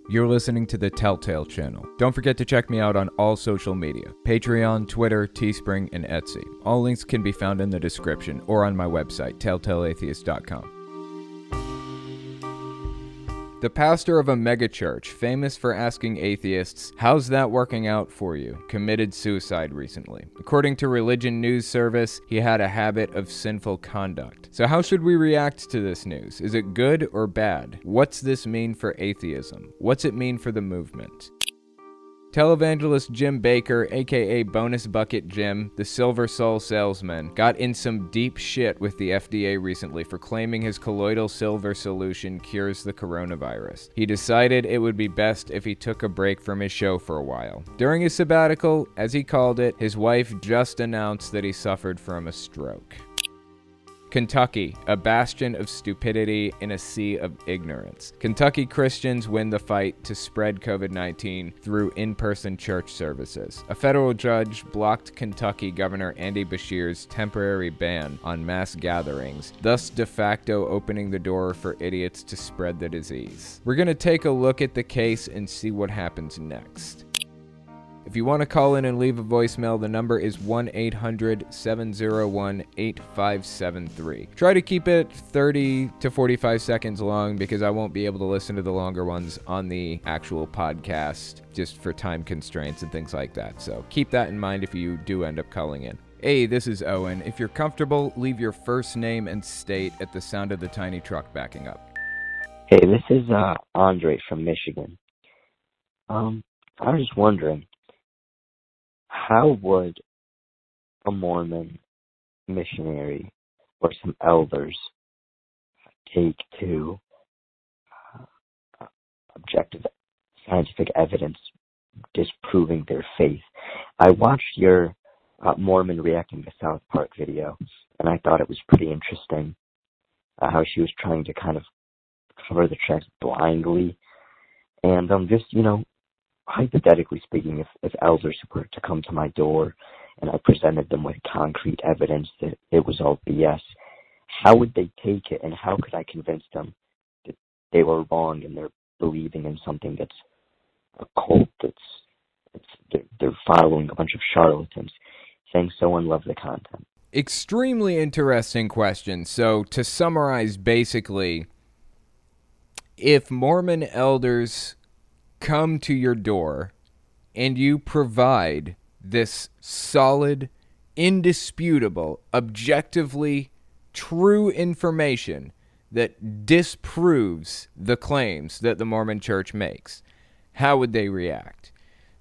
You're listening to the Telltale Channel. Don't forget to check me out on all social media: Patreon, Twitter, Teespring, and Etsy. All links can be found in the description or on my website, telltaleatheist.com. The pastor of a megachurch, famous for asking atheists, "How's that working out for you?" committed suicide recently. According to Religion News Service, he had a habit of sinful conduct. So how should we react to this news? Is it good or bad? What's this mean for atheism? What's it mean for the movement? Televangelist Jim Bakker, aka Bonus Bucket Jim, the Silver Soul salesman, got in some deep shit with the FDA recently for claiming his colloidal silver solution cures the coronavirus. He decided it would be best if he took a break from his show for a while. During his sabbatical, as he called it, his wife just announced that he suffered from a stroke. Kentucky, a bastion of stupidity in a sea of ignorance. Kentucky Christians win the fight to spread COVID-19 through in-person church services. A federal judge blocked Kentucky Governor Andy Beshear's temporary ban on mass gatherings, thus de facto opening the door for idiots to spread the disease. We're going to take a look at the case and see what happens next. If you want to call in and leave a voicemail, the number is 1-800-701-8573. Try to keep it 30 to 45 seconds long because I won't be able to listen to the longer ones on the actual podcast just for time constraints and things like that. So keep that in mind if you do end up calling in. Hey, this is Owen. If you're comfortable, leave your first name and state at the sound of the tiny truck backing up. Hey, this is Andre from Michigan. I was just wondering, how would a Mormon missionary or some elders take to objective scientific evidence disproving their faith? I watched your Mormon reacting to South Park video, and I thought it was pretty interesting how she was trying to kind of cover the tracks blindly. And just, hypothetically speaking, if elders were to come to my door and I presented them with concrete evidence that it was all BS, how would they take it, and how could I convince them that they were wrong and they're believing in something that's a cult, they're following a bunch of charlatans saying so and love the content? Extremely interesting question. So to summarize, basically, if Mormon elders come to your door and you provide this solid, indisputable, objectively true information that disproves the claims that the Mormon Church makes, how would they react?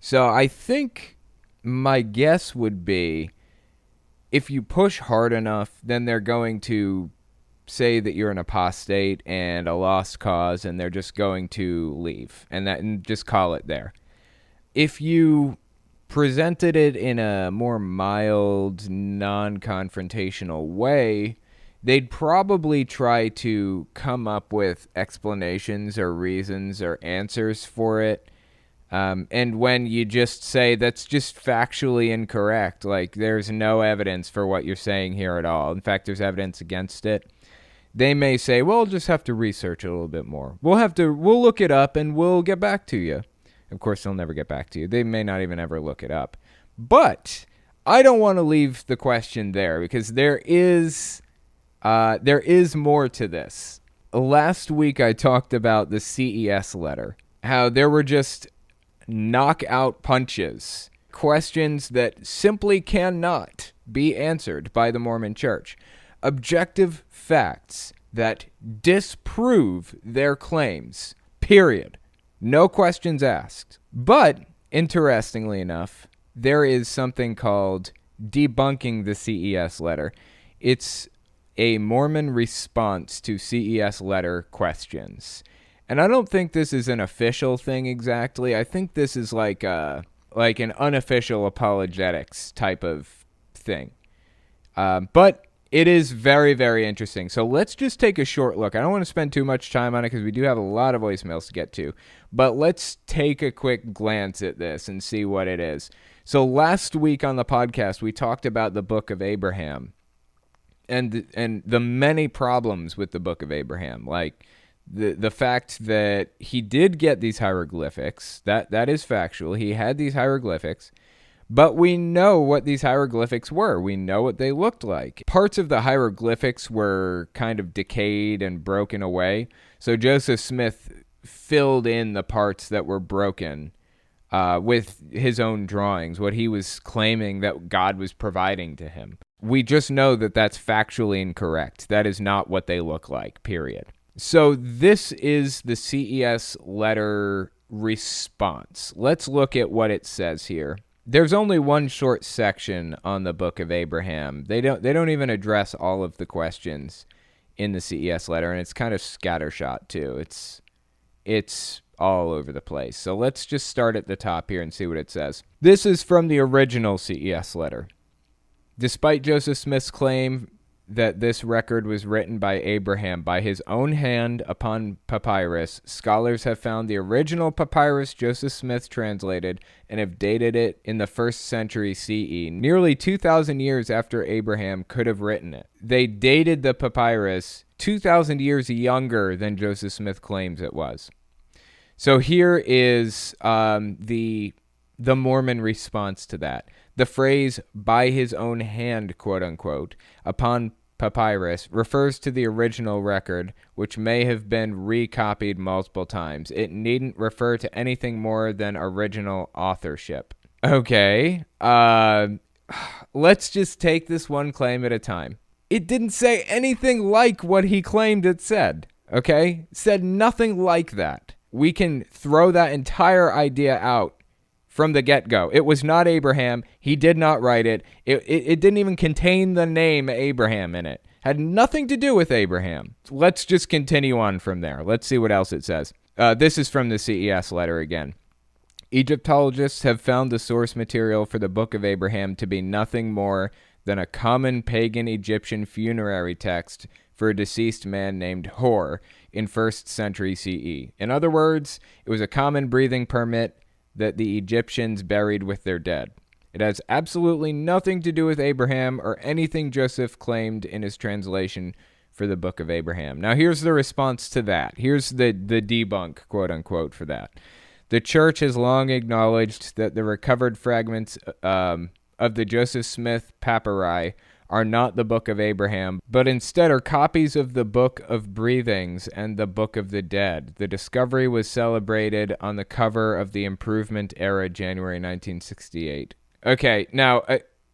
So I think my guess would be, if you push hard enough, then they're going to say that you're an apostate and a lost cause, and they're just going to leave and just call it there. If you presented it in a more mild, non-confrontational way, they'd probably try to come up with explanations or reasons or answers for it. And when you just say that's just factually incorrect, like there's no evidence for what you're saying here at all, in fact, there's evidence against it, they may say, well, we'll just have to research it a little bit more. We'll look it up and we'll get back to you. Of course, they'll never get back to you. They may not even ever look it up. But I don't want to leave the question there because there is more to this. Last week, I talked about the CES letter, how there were just knockout punches, questions that simply cannot be answered by the Mormon Church. Objective facts that disprove their claims, period. No questions asked. But, interestingly enough, there is something called Debunking the CES letter. It's a Mormon response to CES letter questions. And I don't think this is an official thing exactly. I think this is like an unofficial apologetics type of thing. But it is very, very interesting. So let's just take a short look. I don't want to spend too much time on it because we do have a lot of voicemails to get to. But let's take a quick glance at this and see what it is. So last week on the podcast, we talked about the Book of Abraham and the many problems with the Book of Abraham, like The fact that he did get these hieroglyphics, that is factual. He had these hieroglyphics, but we know what these hieroglyphics were. We know what they looked like. Parts of the hieroglyphics were kind of decayed and broken away. So Joseph Smith filled in the parts that were broken with his own drawings, what he was claiming that God was providing to him. We just know that that's factually incorrect. That is not what they look like, period. So this is the CES letter response. Let's look at what it says here. There's only one short section on the Book of Abraham. They don't even address all of the questions in the CES letter, and it's kind of scattershot too. It's all over the place. So let's just start at the top here and see what it says. This is from the original CES letter. Despite Joseph Smith's claim that this record was written by Abraham by his own hand upon papyrus, scholars have found the original papyrus Joseph Smith translated and have dated it in the 1st century CE, nearly 2,000 years after Abraham could have written it. They dated the papyrus 2,000 years younger than Joseph Smith claims it was. So here is the Mormon response to that. The phrase, by his own hand, quote unquote, upon papyrus refers to the original record, which may have been recopied multiple times. It needn't refer to anything more than original authorship. Okay, let's just take this one claim at a time. It didn't say anything like what he claimed it said, okay? It said nothing like that. We can throw that entire idea out from the get-go. It was not Abraham. He did not write it. It didn't even contain the name Abraham in it. Had nothing to do with Abraham. Let's just continue on from there. Let's see what else it says. This is from the CES letter again. Egyptologists have found the source material for the Book of Abraham to be nothing more than a common pagan Egyptian funerary text for a deceased man named Hor in 1st century CE. In other words, it was a common breathing permit that the Egyptians buried with their dead. It has absolutely nothing to do with Abraham or anything Joseph claimed in his translation for the Book of Abraham. Now, here's the response to that. Here's the debunk, quote unquote, for that. The church has long acknowledged that the recovered fragments of the Joseph Smith papyri are not the Book of Abraham, but instead are copies of the Book of Breathings and the Book of the Dead. The discovery was celebrated on the cover of the Improvement Era, January 1968. Okay, now,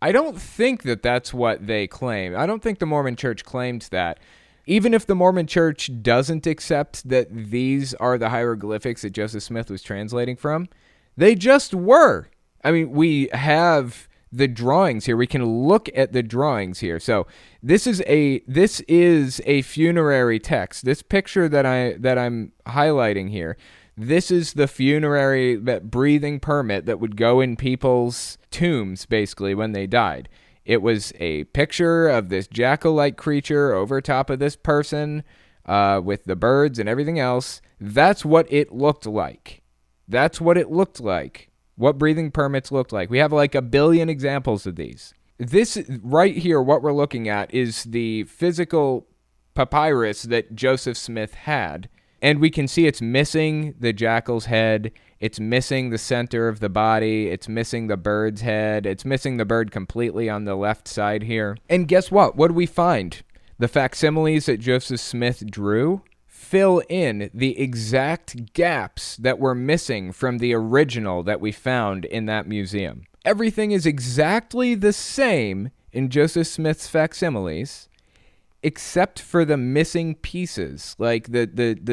I don't think that that's what they claim. I don't think the Mormon Church claims that. Even if the Mormon Church doesn't accept that these are the hieroglyphics that Joseph Smith was translating from, they just were. I mean, we have the drawings here. We can look at the drawings here. So this is a funerary text. This picture that I'm highlighting here, this is the funerary, that breathing permit that would go in people's tombs basically when they died. It was a picture of this jackal-like creature over top of this person with the birds and everything else. That's what it looked like. That's what it looked like. What breathing permits looked like. We have like a billion examples of these. This right here, what we're looking at, is the physical papyrus that Joseph Smith had. And we can see it's missing the jackal's head. It's missing the center of the body. It's missing the bird's head. It's missing the bird completely on the left side here. And guess what? What do we find? The facsimiles that Joseph Smith drew fill in the exact gaps that were missing from the original that we found in that museum. Everything is exactly the same in Joseph Smith's facsimiles, except for the missing pieces, like the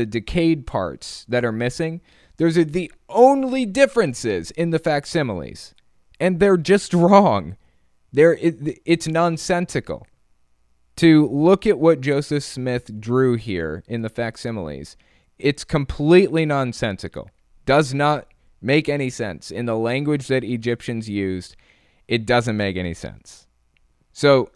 decayed parts that are missing. Those are the only differences in the facsimiles, and they're just wrong. It's nonsensical. To look at what Joseph Smith drew here in the facsimiles, it's completely nonsensical. Does not make any sense. In the language that Egyptians used, it doesn't make any sense. So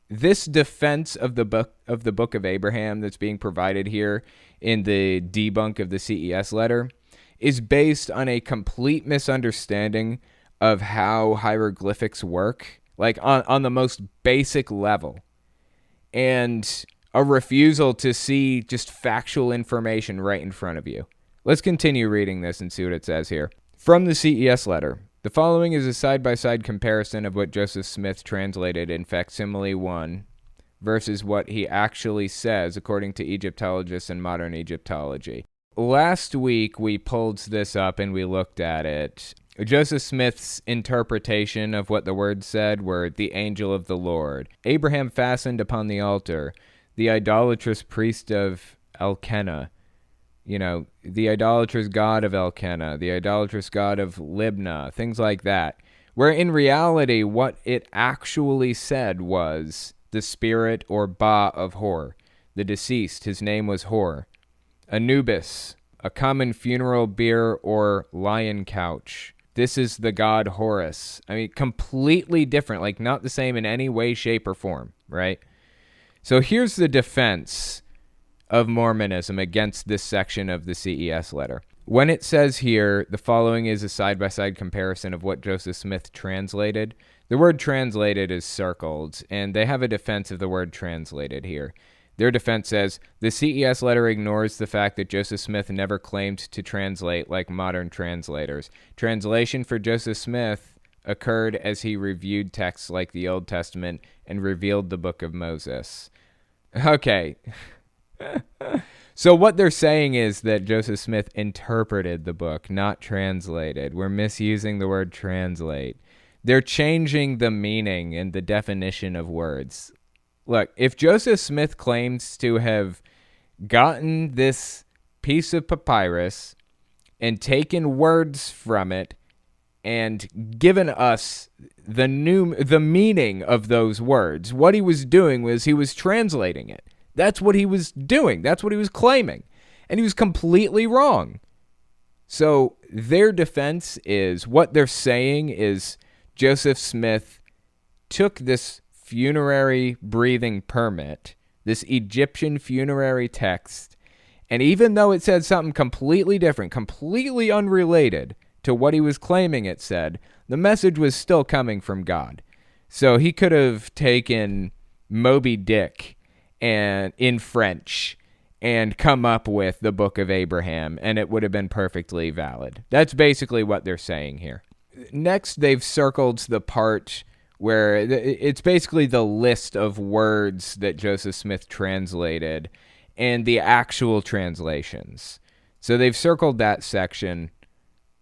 this defense of the book of Abraham that's being provided here in the debunk of the CES letter is based on a complete misunderstanding of how hieroglyphics work, like on the most basic level. And a refusal to see just factual information right in front of you. Let's continue reading this and see what it says here. From the CES letter, the following is a side-by-side comparison of what Joseph Smith translated in Facsimile 1 versus what he actually says according to Egyptologists and modern Egyptology. Last week, we pulled this up and we looked at it. Joseph Smith's interpretation of what the words said were the angel of the Lord. Abraham fastened upon the altar the idolatrous priest of Elkanah, the idolatrous god of Elkanah, the idolatrous god of Libnah, things like that. Where in reality, what it actually said was the spirit or Ba of Hor, the deceased. His name was Hor. Anubis, a common funeral bier or lion couch. This is the god Horus. I mean, completely different, like not the same in any way, shape, or form, right? So here's the defense of Mormonism against this section of the CES letter. When it says here, the following is a side-by-side comparison of what Joseph Smith translated, the word translated is circled, and they have a defense of the word translated here. Their defense says, the CES letter ignores the fact that Joseph Smith never claimed to translate like modern translators. Translation for Joseph Smith occurred as he reviewed texts like the Old Testament and revealed the Book of Moses. Okay. So what they're saying is that Joseph Smith interpreted the book, not translated. We're misusing the word translate. They're changing the meaning and the definition of words. Look, if Joseph Smith claims to have gotten this piece of papyrus and taken words from it and given us the meaning of those words, what he was doing was he was translating it. That's what he was doing. That's what he was claiming. And he was completely wrong. So their defense is, what they're saying is Joseph Smith took this funerary breathing permit, this Egyptian funerary text, and even though it said something completely different, completely unrelated to what he was claiming it said, the message was still coming from God. So he could have taken Moby Dick and in French and come up with the Book of Abraham, and it would have been perfectly valid. That's basically what they're saying here. Next, they've circled the part where it's basically the list of words that Joseph Smith translated and the actual translations. So they've circled that section,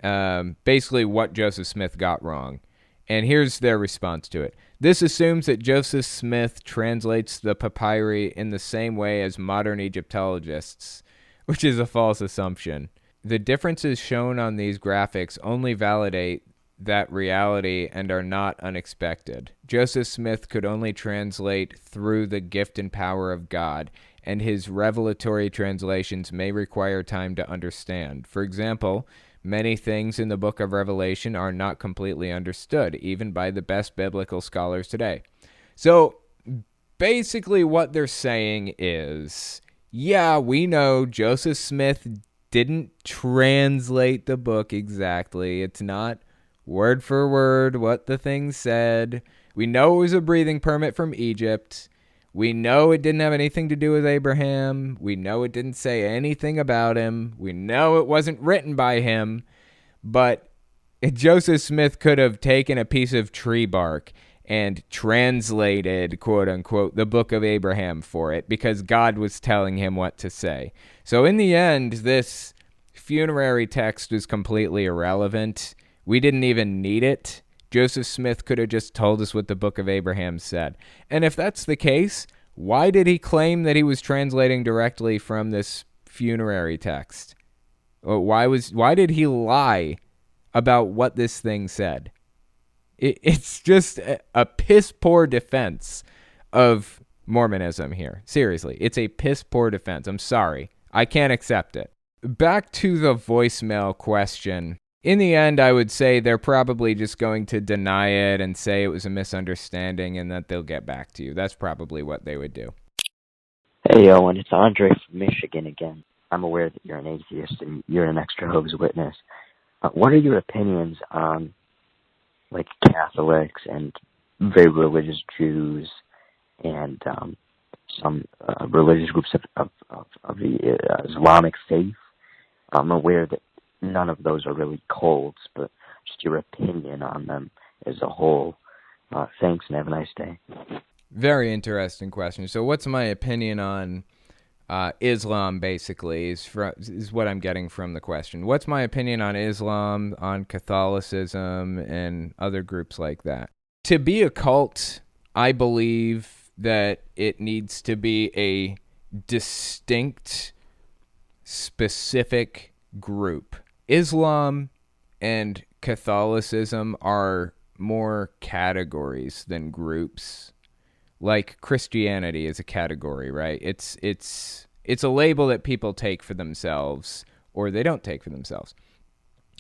basically what Joseph Smith got wrong. And here's their response to it. This assumes that Joseph Smith translates the papyri in the same way as modern Egyptologists, which is a false assumption. The differences shown on these graphics only validate that reality and are not unexpected. Joseph Smith could only translate through the gift and power of God, and his revelatory translations may require time to understand. For example, many things in the book of Revelation are not completely understood, even by the best biblical scholars today. So basically what they're saying is, yeah, we know Joseph Smith didn't translate the book exactly. It's not word for word what the thing said. We know it was a breathing permit from Egypt. We know it didn't have anything to do with Abraham. We know it didn't say anything about him. We know it wasn't written by him. But Joseph Smith could have taken a piece of tree bark and translated, quote unquote, the Book of Abraham for it because God was telling him what to say. So in the end, this funerary text was completely irrelevant. We didn't even need it. Joseph Smith could have just told us what the Book of Abraham said. And if that's the case, why did he claim that he was translating directly from this funerary text? Why did he lie about what this thing said? It's just a piss-poor defense of Mormonism here. Seriously, it's a piss-poor defense. I'm sorry. I can't accept it. Back to the voicemail question. In the end, I would say they're probably just going to deny it and say it was a misunderstanding and that they'll get back to you. That's probably what they would do. Hey, Owen, it's Andre from Michigan again. I'm aware that you're an atheist and you're an extra Jehovah's Witness. What are your opinions on, like, Catholics and very religious Jews and some religious groups of the Islamic faith. I'm aware that none of those are really cults, but just your opinion on them as a whole. Thanks, and have a nice day. Very interesting question. So what's my opinion on Islam, basically, is what I'm getting from the question. What's my opinion on Islam, on Catholicism, and other groups like that? To be a cult, I believe that it needs to be a distinct, specific group. Islam and Catholicism are more categories than groups. Like Christianity is a category, right? It's a label that people take for themselves, or they don't take for themselves.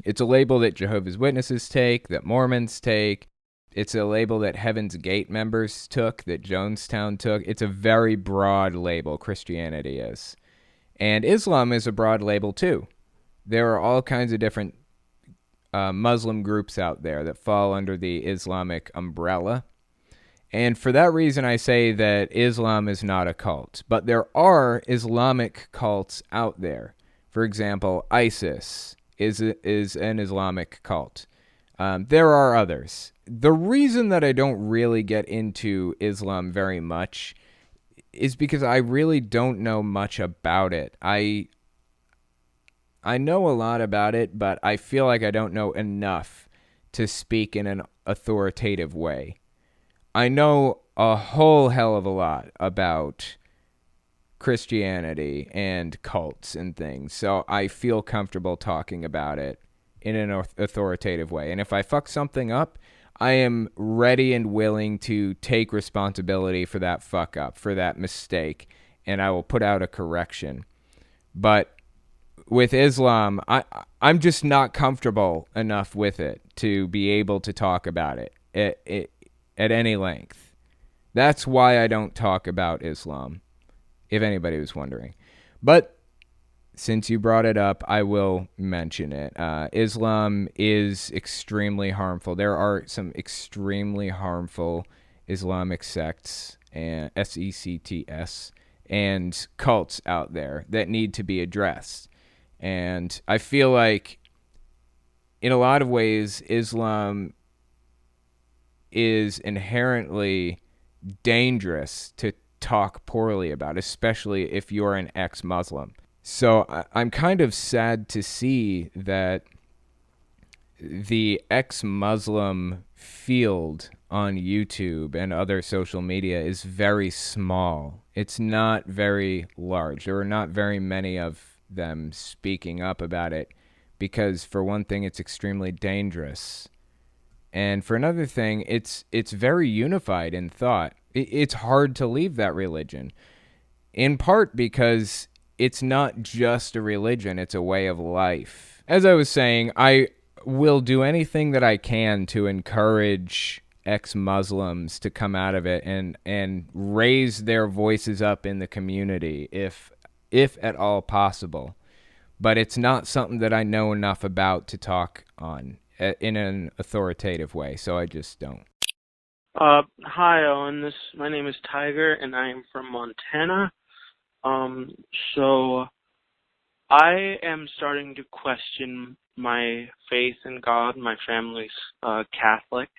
It's a label that Jehovah's Witnesses take, that Mormons take. It's a label that Heaven's Gate members took, that Jonestown took. It's a very broad label, Christianity is. And Islam is a broad label too. There are all kinds of different Muslim groups out there that fall under the Islamic umbrella. And for that reason, I say that Islam is not a cult. But there are Islamic cults out there. For example, ISIS is an Islamic cult. There are others. The reason that I don't really get into Islam very much is because I really don't know much about it. I know a lot about it, but I feel like I don't know enough to speak in an authoritative way. I know a whole hell of a lot about Christianity and cults and things, so I feel comfortable talking about it in an authoritative way. And if I fuck something up, I am ready and willing to take responsibility for that fuck up, for that mistake, and I will put out a correction. But with Islam, I'm just not comfortable enough with it to be able to talk about it at any length. That's why I don't talk about Islam, if anybody was wondering. But since you brought it up, I will mention it. Islam is extremely harmful. There are some extremely harmful Islamic sects, and sects, and cults out there that need to be addressed. And I feel like, in a lot of ways, Islam is inherently dangerous to talk poorly about, especially if you're an ex-Muslim. So I'm kind of sad to see that the ex-Muslim field on YouTube and other social media is very small. It's not very large. There are not very many of them speaking up about it because, for one thing, it's extremely dangerous. And for another thing, it's very unified in thought. It's hard to leave that religion, in part because it's not just a religion, it's a way of life. As I was saying, I will do anything that I can to encourage ex-Muslims to come out of it and raise their voices up in the community, if at all possible. But it's not something that I know enough about to talk on in an authoritative way, so I just don't. Hi, Owen. My name is Tiger, and I am from Montana. So I am starting to question my faith in God. My family's Catholic.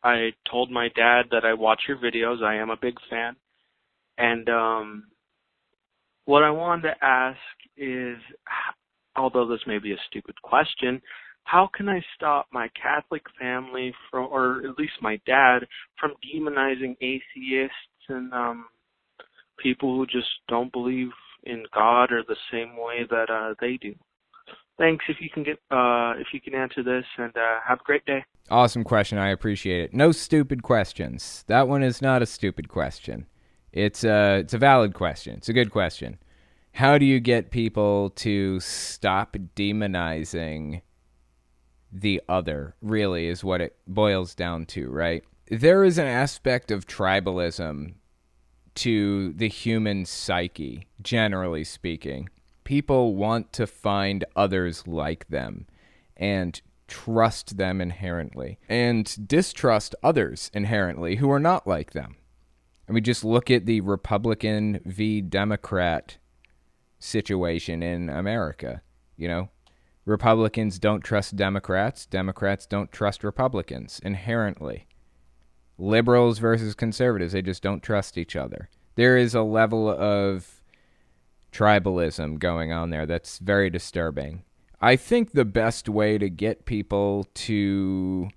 I told my dad that I watch your videos. I am a big fan. And what I wanted to ask is, although this may be a stupid question, how can I stop my Catholic family from, or at least my dad, from demonizing atheists and people who just don't believe in God or the same way that they do? Thanks. If you can answer this, and have a great day. Awesome question. I appreciate it. No stupid questions. That one is not a stupid question. It's a valid question. It's a good question. How do you get people to stop demonizing the other, really, is what it boils down to, right? There is an aspect of tribalism to the human psyche, generally speaking. People want to find others like them and trust them inherently, and distrust others inherently who are not like them. I mean, just look at the Republican v. Democrat situation in America. You know, Republicans don't trust Democrats. Democrats don't trust Republicans inherently. Liberals versus conservatives, they just don't trust each other. There is a level of tribalism going on there that's very disturbing. I think the best way to get people to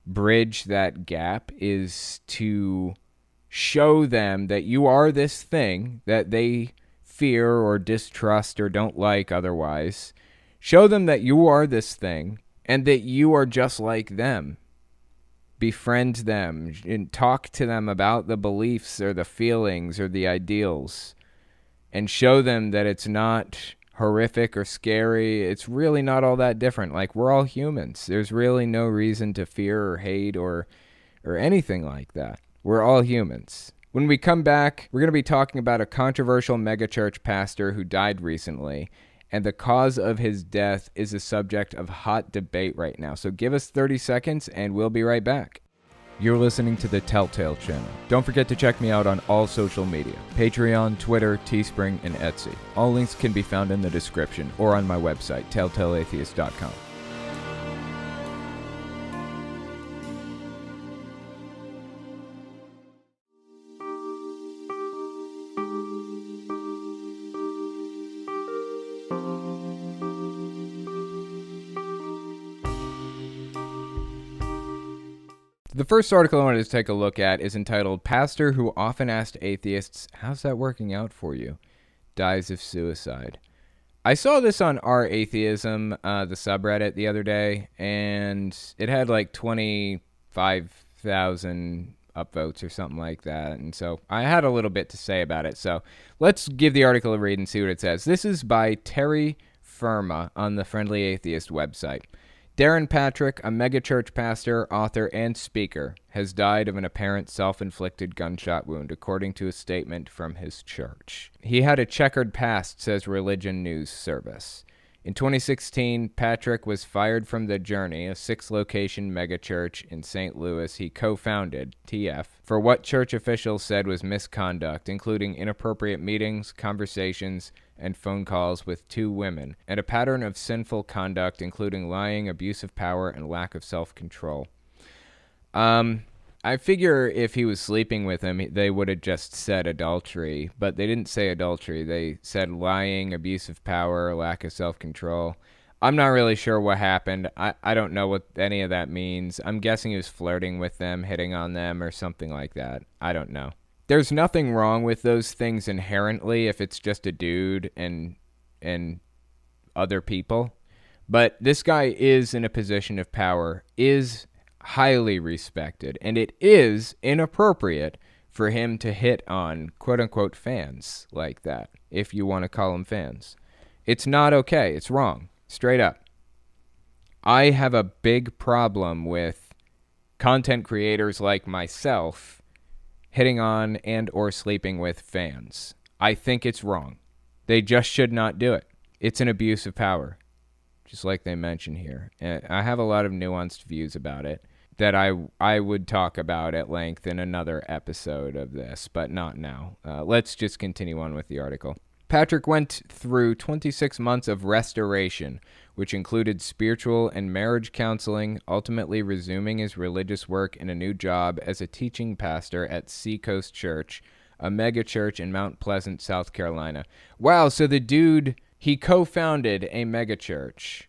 bridge that gap is to show them that you are this thing that they fear or distrust or don't like otherwise. Show them that you are this thing and that you are just like them. Befriend them and talk to them about the beliefs or the feelings or the ideals, and show them that it's not horrific or scary. It's really not all that different. Like, we're all humans. There's really no reason to fear or hate or anything like that. We're all humans. When we come back, we're going to be talking about a controversial megachurch pastor who died recently, and the cause of his death is a subject of hot debate right now. So give us 30 seconds, and we'll be right back. You're listening to the Telltale Channel. Don't forget to check me out on all social media: Patreon, Twitter, Teespring, and Etsy. All links can be found in the description or on my website, telltaleatheist.com. The first article I wanted to take a look at is entitled, "Pastor Who Often Asked Atheists, How's That Working Out For You? Dies of Suicide." I saw this on Our Atheism, the subreddit, the other day, and it had like 25,000 upvotes or something like that, and so I had a little bit to say about it. So let's give the article a read and see what it says. This is by Terry Firma on the Friendly Atheist website. Darren Patrick, a megachurch pastor, author, and speaker, has died of an apparent self-inflicted gunshot wound, according to a statement from his church. He had a checkered past, says Religion News Service. In 2016, Patrick was fired from The Journey, a 6-location megachurch in St. Louis he co-founded, TF, for what church officials said was misconduct, including inappropriate meetings, conversations, and phone calls with 2 women, and a pattern of sinful conduct, including lying, abuse of power, and lack of self-control. I figure if he was sleeping with him, they would have just said adultery, but they didn't say adultery. They said lying, abuse of power, lack of self-control. I'm not really sure what happened. I don't know what any of that means. I'm guessing he was flirting with them, hitting on them, or something like that. I don't know. There's nothing wrong with those things inherently if it's just a dude and other people. But this guy is in a position of power, is highly respected, and it is inappropriate for him to hit on quote-unquote fans like that, if you want to call them fans. It's not okay. It's wrong. Straight up. I have a big problem with content creators like myself hitting on and or sleeping with fans. I think it's wrong. They just should not do it. It's an abuse of power, just like they mention here. And I have a lot of nuanced views about it that I would talk about at length in another episode of this, but not now. Let's just continue on with the article. Patrick went through 26 months of restoration, which included spiritual and marriage counseling, ultimately resuming his religious work in a new job as a teaching pastor at Seacoast Church, a megachurch in Mount Pleasant, South Carolina. Wow, so the dude, he co-founded a megachurch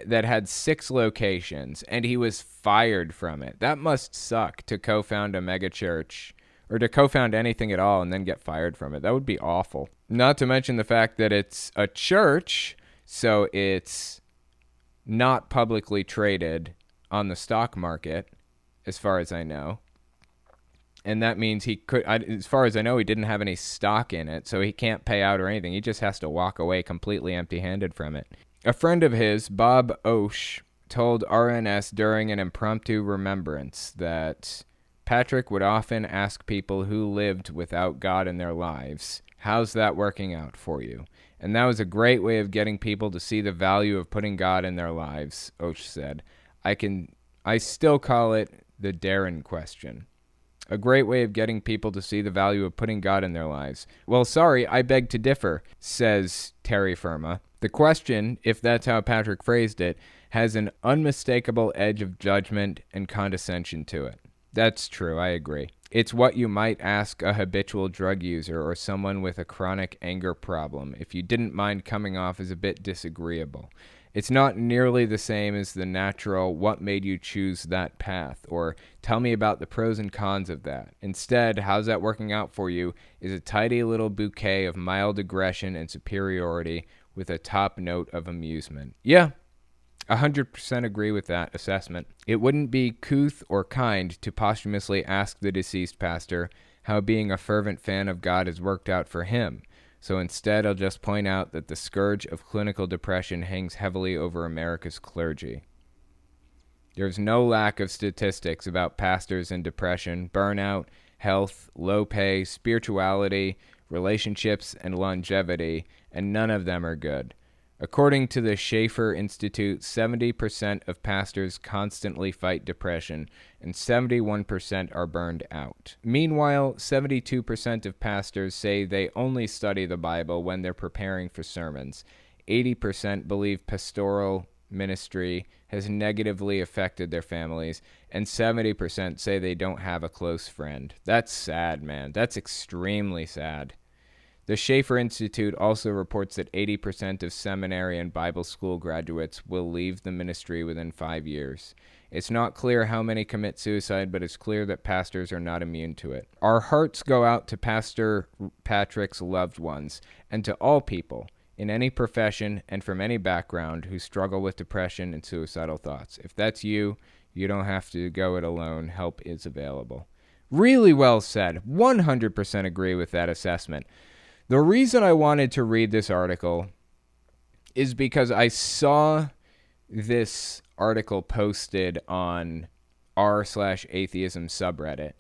that had 6 locations, and he was fired from it. That must suck, to co-found a megachurch, or to co-found anything at all and then get fired from it. That would be awful. Not to mention the fact that it's a church, so it's not publicly traded on the stock market, as far as I know. And that means he could, as far as I know, he didn't have any stock in it, so he can't pay out or anything. He just has to walk away completely empty-handed from it. A friend of his, Bob Osh, told RNS during an impromptu remembrance that Patrick would often ask people who lived without God in their lives, "How's that working out for you?" And that was a great way of getting people to see the value of putting God in their lives, Osh said. I still call it the Darren question. A great way of getting people to see the value of putting God in their lives. Well, sorry, I beg to differ, says Terry Firma. The question, if that's how Patrick phrased it, has an unmistakable edge of judgment and condescension to it. That's true, I agree. It's what you might ask a habitual drug user or someone with a chronic anger problem if you didn't mind coming off as a bit disagreeable. It's not nearly the same as the natural, what made you choose that path, or tell me about the pros and cons of that. Instead, how's that working out for you is a tidy little bouquet of mild aggression and superiority with a top note of amusement. Yeah, 100% agree with that assessment. It wouldn't be couth or kind to posthumously ask the deceased pastor how being a fervent fan of God has worked out for him. So instead, I'll just point out that the scourge of clinical depression hangs heavily over America's clergy. There's no lack of statistics about pastors and depression, burnout, health, low pay, spirituality, relationships, and longevity, and none of them are good. According to the Schaeffer Institute, 70% of pastors constantly fight depression, and 71% are burned out. Meanwhile, 72% of pastors say they only study the Bible when they're preparing for sermons. 80% believe pastoral ministry has negatively affected their families, and 70% say they don't have a close friend. That's sad, man. That's extremely sad. The Schaeffer Institute also reports that 80% of seminary and Bible school graduates will leave the ministry within 5 years. It's not clear how many commit suicide, but it's clear that pastors are not immune to it. Our hearts go out to Pastor Patrick's loved ones and to all people in any profession and from any background who struggle with depression and suicidal thoughts. If that's you, you don't have to go it alone. Help is available. Really well said. 100% agree with that assessment. The reason I wanted to read this article is because I saw this article posted on r/atheism subreddit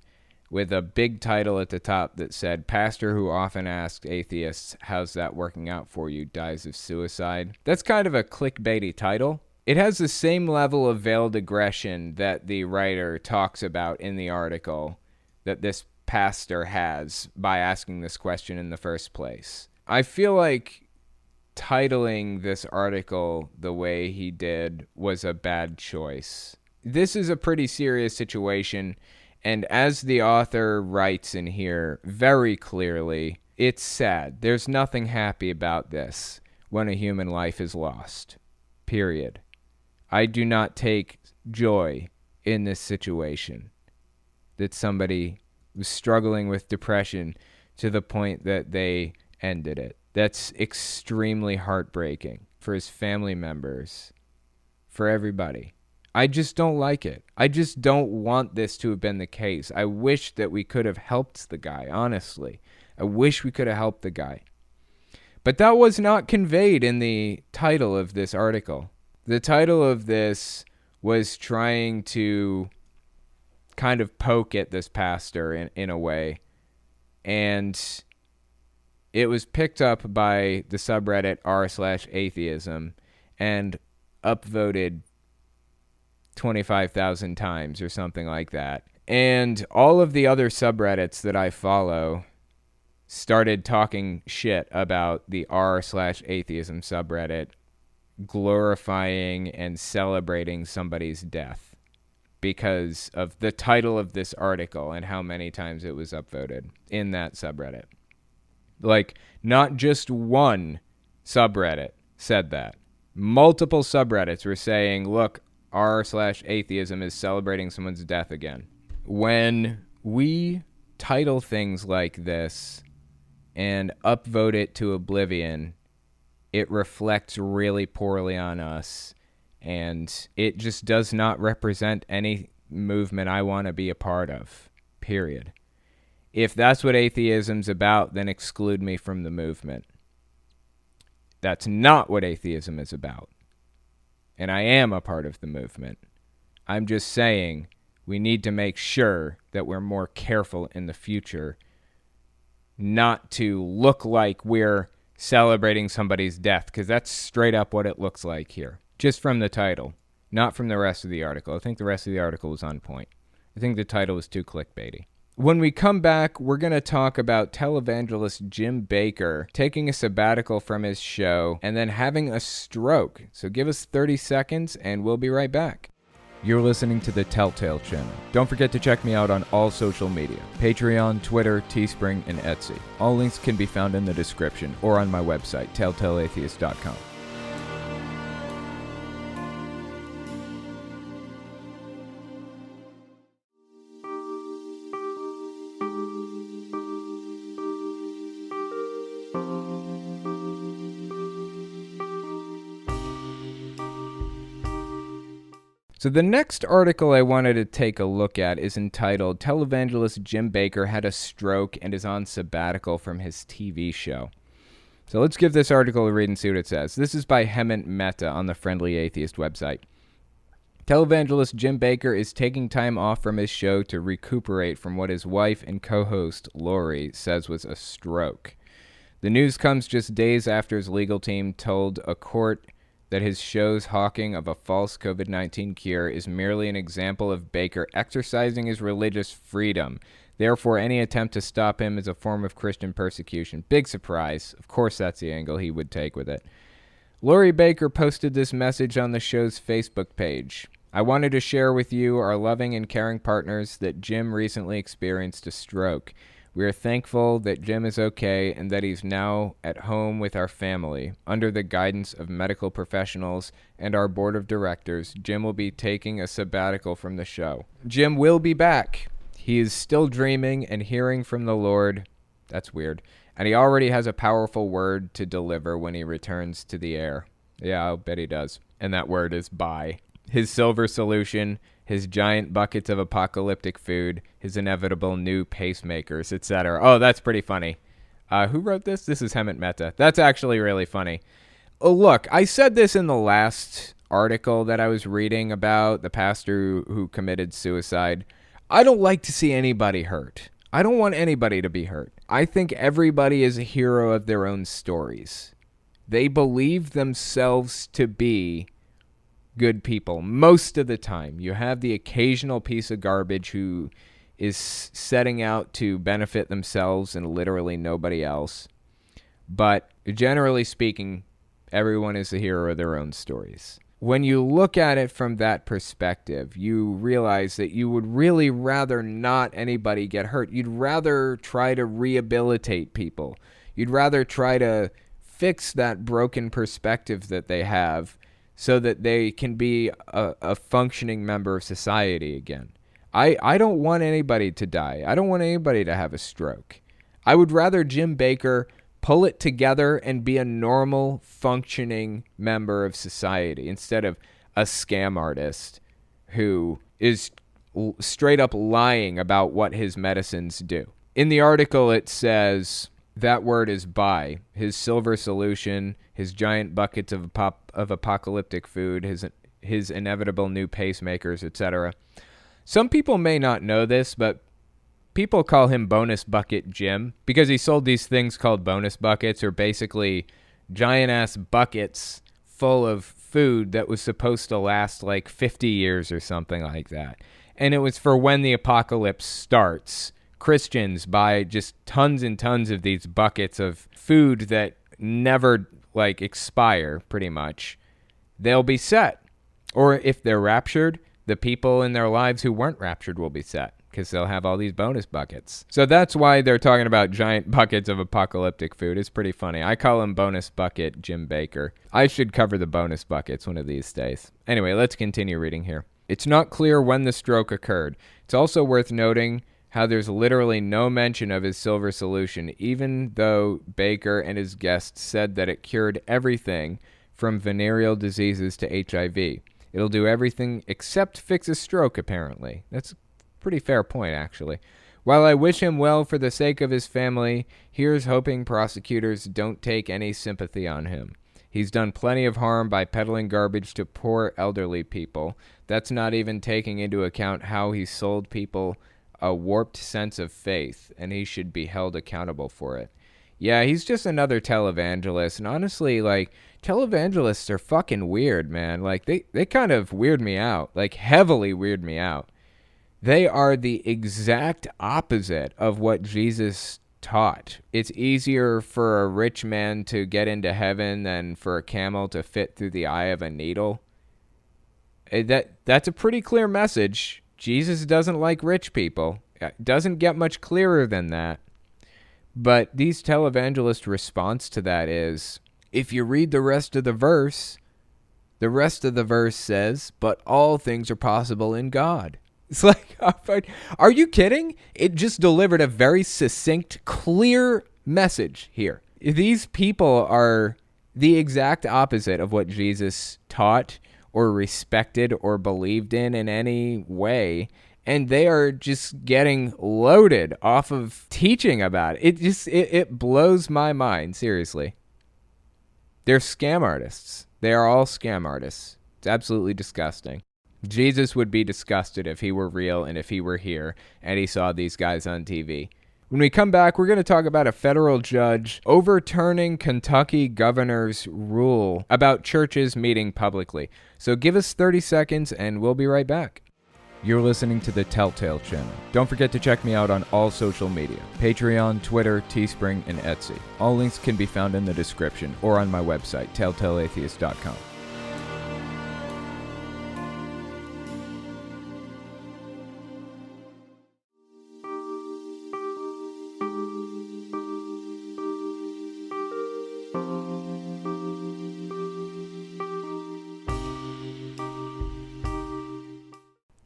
with a big title at the top that said, "Pastor who often asks atheists, how's that working out for you, dies of suicide." That's kind of a clickbaity title. It has the same level of veiled aggression that the writer talks about in the article that this pastor has by asking this question in the first place. I feel like titling this article the way he did was a bad choice. This is a pretty serious situation, and as the author writes in here very clearly, it's sad. There's nothing happy about this when a human life is lost. Period. I do not take joy in this situation that somebody was struggling with depression to the point that they ended it. That's extremely heartbreaking for his family members, for everybody. I just don't like it. I just don't want this to have been the case. I wish that we could have helped the guy, honestly. I wish we could have helped the guy. But that was not conveyed in the title of this article. The title of this was trying to kind of poke at this pastor in a way. And it was picked up by the subreddit r/atheism and upvoted 25,000 times or something like that. And all of the other subreddits that I follow started talking shit about the r/atheism subreddit, glorifying and celebrating somebody's death because of the title of this article and how many times it was upvoted in that subreddit. Like, not just one subreddit said that. Multiple subreddits were saying, look, r/atheism is celebrating someone's death again. When we title things like this and upvote it to oblivion, it reflects really poorly on us, and it just does not represent any movement I want to be a part of, period. If that's what atheism's about, then exclude me from the movement. That's not what atheism is about. And I am a part of the movement. I'm just saying we need to make sure that we're more careful in the future not to look like we're celebrating somebody's death, because that's straight up what it looks like here. Just from the title, not from the rest of the article. I think the rest of the article was on point. I think the title was too clickbaity. When we come back, we're going to talk about televangelist Jim Bakker taking a sabbatical from his show and then having a stroke. So give us 30 seconds and we'll be right back. You're listening to the Telltale Channel. Don't forget to check me out on all social media: Patreon, Twitter, Teespring, and Etsy. All links can be found in the description or on my website, telltaleatheist.com. So the next article I wanted to take a look at is entitled "Televangelist Jim Bakker Had a Stroke and is on Sabbatical from His TV Show." So let's give this article a read and see what it says. This is by Hemant Mehta on the Friendly Atheist website. Televangelist Jim Bakker is taking time off from his show to recuperate from what his wife and co-host Lori says was a stroke. The news comes just days after his legal team told a court that his show's hawking of a false COVID-19 cure is merely an example of Bakker exercising his religious freedom. Therefore, any attempt to stop him is a form of Christian persecution. Big surprise. Of course, that's the angle he would take with it. Lori Bakker posted this message on the show's Facebook page. "I wanted to share with you, our loving and caring partners, that Jim recently experienced a stroke. We are thankful that Jim is okay and that he's now at home with our family. Under the guidance of medical professionals and our board of directors, Jim will be taking a sabbatical from the show. Jim will be back. He is still dreaming and hearing from the Lord." That's weird. "And he already has a powerful word to deliver when he returns to the air." Yeah, I'll bet he does. And that word is bye. His silver solution, his giant buckets of apocalyptic food, his inevitable new pacemakers, etc. Oh, that's pretty funny. Who wrote this? This is Hemant Mehta. That's actually really funny. Oh, look, I said this in the last article that I was reading about the pastor who committed suicide. I don't like to see anybody hurt. I don't want anybody to be hurt. I think everybody is a hero of their own stories. They believe themselves to be good people most of the time. You have the occasional piece of garbage who is setting out to benefit themselves and literally nobody else. But generally speaking, everyone is a hero of their own stories. When you look at it from that perspective, you realize that you would really rather not anybody get hurt. You'd rather try to rehabilitate people. You'd rather try to fix that broken perspective that they have so that they can be a functioning member of society again. I don't want anybody to die. I don't want anybody to have a stroke. I would rather Jim Bakker pull it together and be a normal, functioning member of society instead of a scam artist who is straight up lying about what his medicines do. In the article, it says that word is bye. His silver solution, his giant buckets of apocalyptic food, his inevitable new pacemakers, etc. Some people may not know this, but people call him Bonus Bucket Jim because he sold these things called bonus buckets, or basically giant-ass buckets full of food that was supposed to last like 50 years or something like that. And it was for when the apocalypse starts. Christians buy just tons and tons of these buckets of food that never expire, pretty much. They'll be set. Or if they're raptured, the people in their lives who weren't raptured will be set because they'll have all these bonus buckets. So that's why they're talking about giant buckets of apocalyptic food. It's pretty funny. I call him Bonus Bucket Jim Bakker. I should cover the bonus buckets one of these days. Anyway, let's continue reading here. It's not clear when the stroke occurred. It's also worth noting how there's literally no mention of his silver solution, even though Bakker and his guests said that it cured everything from venereal diseases to HIV. It'll do everything except fix a stroke, apparently. That's a pretty fair point, actually. While I wish him well for the sake of his family, here's hoping prosecutors don't take any sympathy on him. He's done plenty of harm by peddling garbage to poor elderly people. That's not even taking into account how he sold people a warped sense of faith, and he should be held accountable for it. Yeah, he's just another televangelist, and honestly, televangelists are fucking weird, man. They kind of weird me out, heavily weird me out. They are the exact opposite of what Jesus taught. It's easier for a rich man to get into heaven than for a camel to fit through the eye of a needle. That's a pretty clear message. Jesus doesn't like rich people. It doesn't get much clearer than that. But these televangelists' response to that is, if you read the rest of the verse says, but all things are possible in God. It's like, are you kidding? It just delivered a very succinct, clear message here. These people are the exact opposite of what Jesus taught or respected or believed in any way. And they are just getting loaded off of teaching about it. It blows my mind, seriously. They're scam artists. They are all scam artists. It's absolutely disgusting. Jesus would be disgusted if he were real and if he were here and he saw these guys on TV. When we come back, we're going to talk about a federal judge overturning Kentucky governor's rule about churches meeting publicly. So give us 30 seconds and we'll be right back. You're listening to the Telltale Channel. Don't forget to check me out on all social media: Patreon, Twitter, Teespring, and Etsy. All links can be found in the description or on my website, telltaleatheist.com.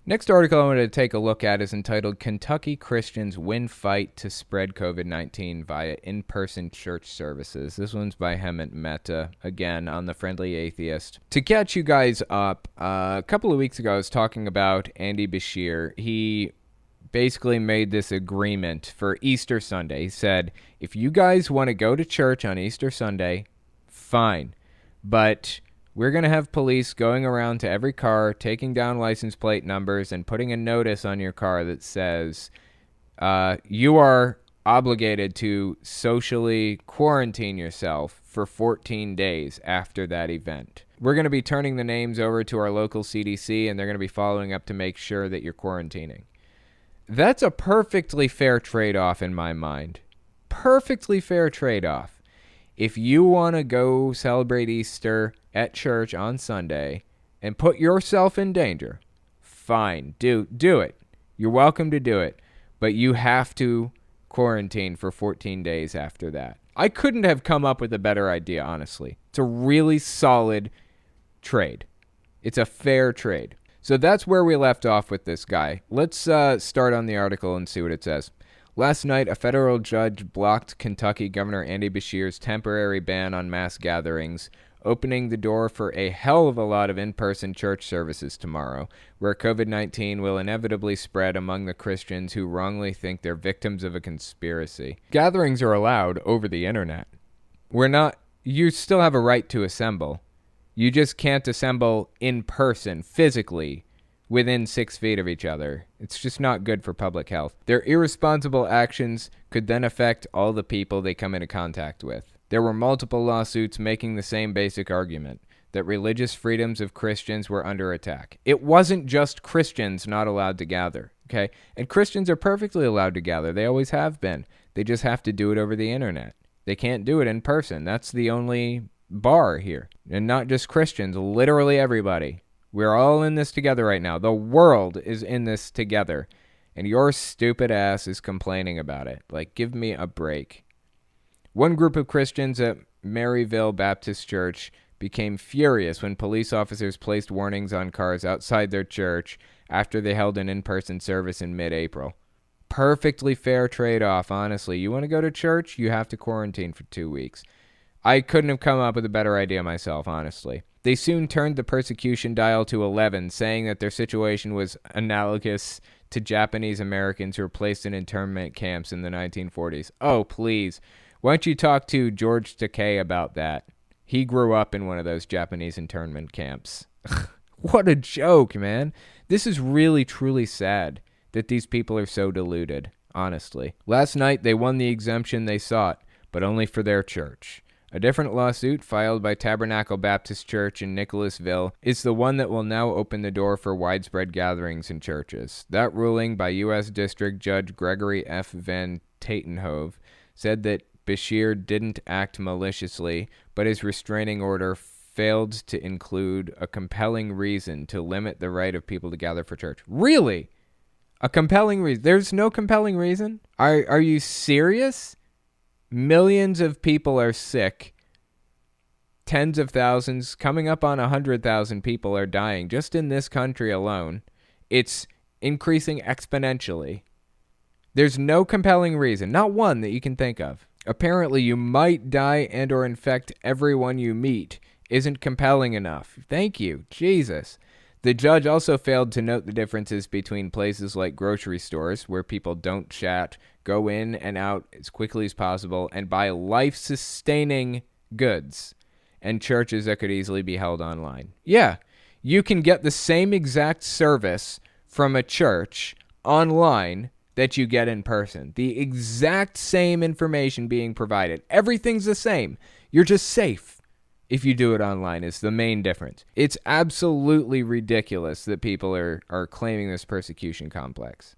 Next article I wanted to take a look at is entitled Kentucky Christians Win Fight to Spread COVID-19 Via In-Person Church Services. This one's by Hemant Mehta, again, on The Friendly Atheist. To catch you guys up, a couple of weeks ago I was talking about Andy Bashir. He basically made this agreement for Easter Sunday. He said, if you guys want to go to church on Easter Sunday, fine, but we're going to have police going around to every car, taking down license plate numbers, and putting a notice on your car that says, you are obligated to socially quarantine yourself for 14 days after that event. We're going to be turning the names over to our local CDC, and they're going to be following up to make sure that you're quarantining. That's a perfectly fair trade-off in my mind. Perfectly fair trade-off. If you want to go celebrate Easter at church on Sunday and put yourself in danger, fine, do it. You're welcome to do it, but you have to quarantine for 14 days after that. I couldn't have come up with a better idea, honestly. It's a really solid trade. It's a fair trade. So that's where we left off with this guy. Let's start on the article and see what it says. Last night, a federal judge blocked Kentucky Governor Andy Bashir's temporary ban on mass gatherings, opening the door for a hell of a lot of in-person church services tomorrow, where COVID-19 will inevitably spread among the Christians who wrongly think they're victims of a conspiracy. Gatherings are allowed over the internet. You still have a right to assemble. You just can't assemble in person, physically, within 6 feet of each other. It's just not good for public health. Their irresponsible actions could then affect all the people they come into contact with. There were multiple lawsuits making the same basic argument, that religious freedoms of Christians were under attack. It wasn't just Christians not allowed to gather, okay? And Christians are perfectly allowed to gather. They always have been. They just have to do it over the internet. They can't do it in person. That's the only bar here. And not just Christians, literally everybody. We're all in this together right now. The world is in this together. And your stupid ass is complaining about it. Like, give me a break. One group of Christians at Maryville Baptist Church became furious when police officers placed warnings on cars outside their church after they held an in-person service in mid-April. Perfectly fair trade-off, honestly. You want to go to church? You have to quarantine for 2 weeks. I couldn't have come up with a better idea myself, honestly. They soon turned the persecution dial to 11, saying that their situation was analogous to Japanese Americans who were placed in internment camps in the 1940s. Oh, please. Why don't you talk to George Takei about that? He grew up in one of those Japanese internment camps. What a joke, man. This is really, truly sad that these people are so deluded, honestly. Last night, they won the exemption they sought, but only for their church. A different lawsuit filed by Tabernacle Baptist Church in Nicholasville is the one that will now open the door for widespread gatherings in churches. That ruling by U.S. District Judge Gregory F. Van Tatenhove said that Bashir didn't act maliciously, but his restraining order failed to include a compelling reason to limit the right of people to gather for church. Really? A compelling reason? There's no compelling reason? Are you serious? Millions of people are sick. Tens of thousands, coming up on 100,000 people are dying just in this country alone. It's increasing exponentially. There's no compelling reason, not one that you can think of. Apparently, you might die and or infect everyone you meet isn't compelling enough. Thank you, Jesus. The judge also failed to note the differences between places like grocery stores, where people don't chat, go in and out as quickly as possible, and buy life-sustaining goods, and churches that could easily be held online. Yeah, you can get the same exact service from a church online that you get in person. The exact same information being provided. Everything's the same. You're just safe if you do it online is the main difference. It's absolutely ridiculous that people are claiming this persecution complex.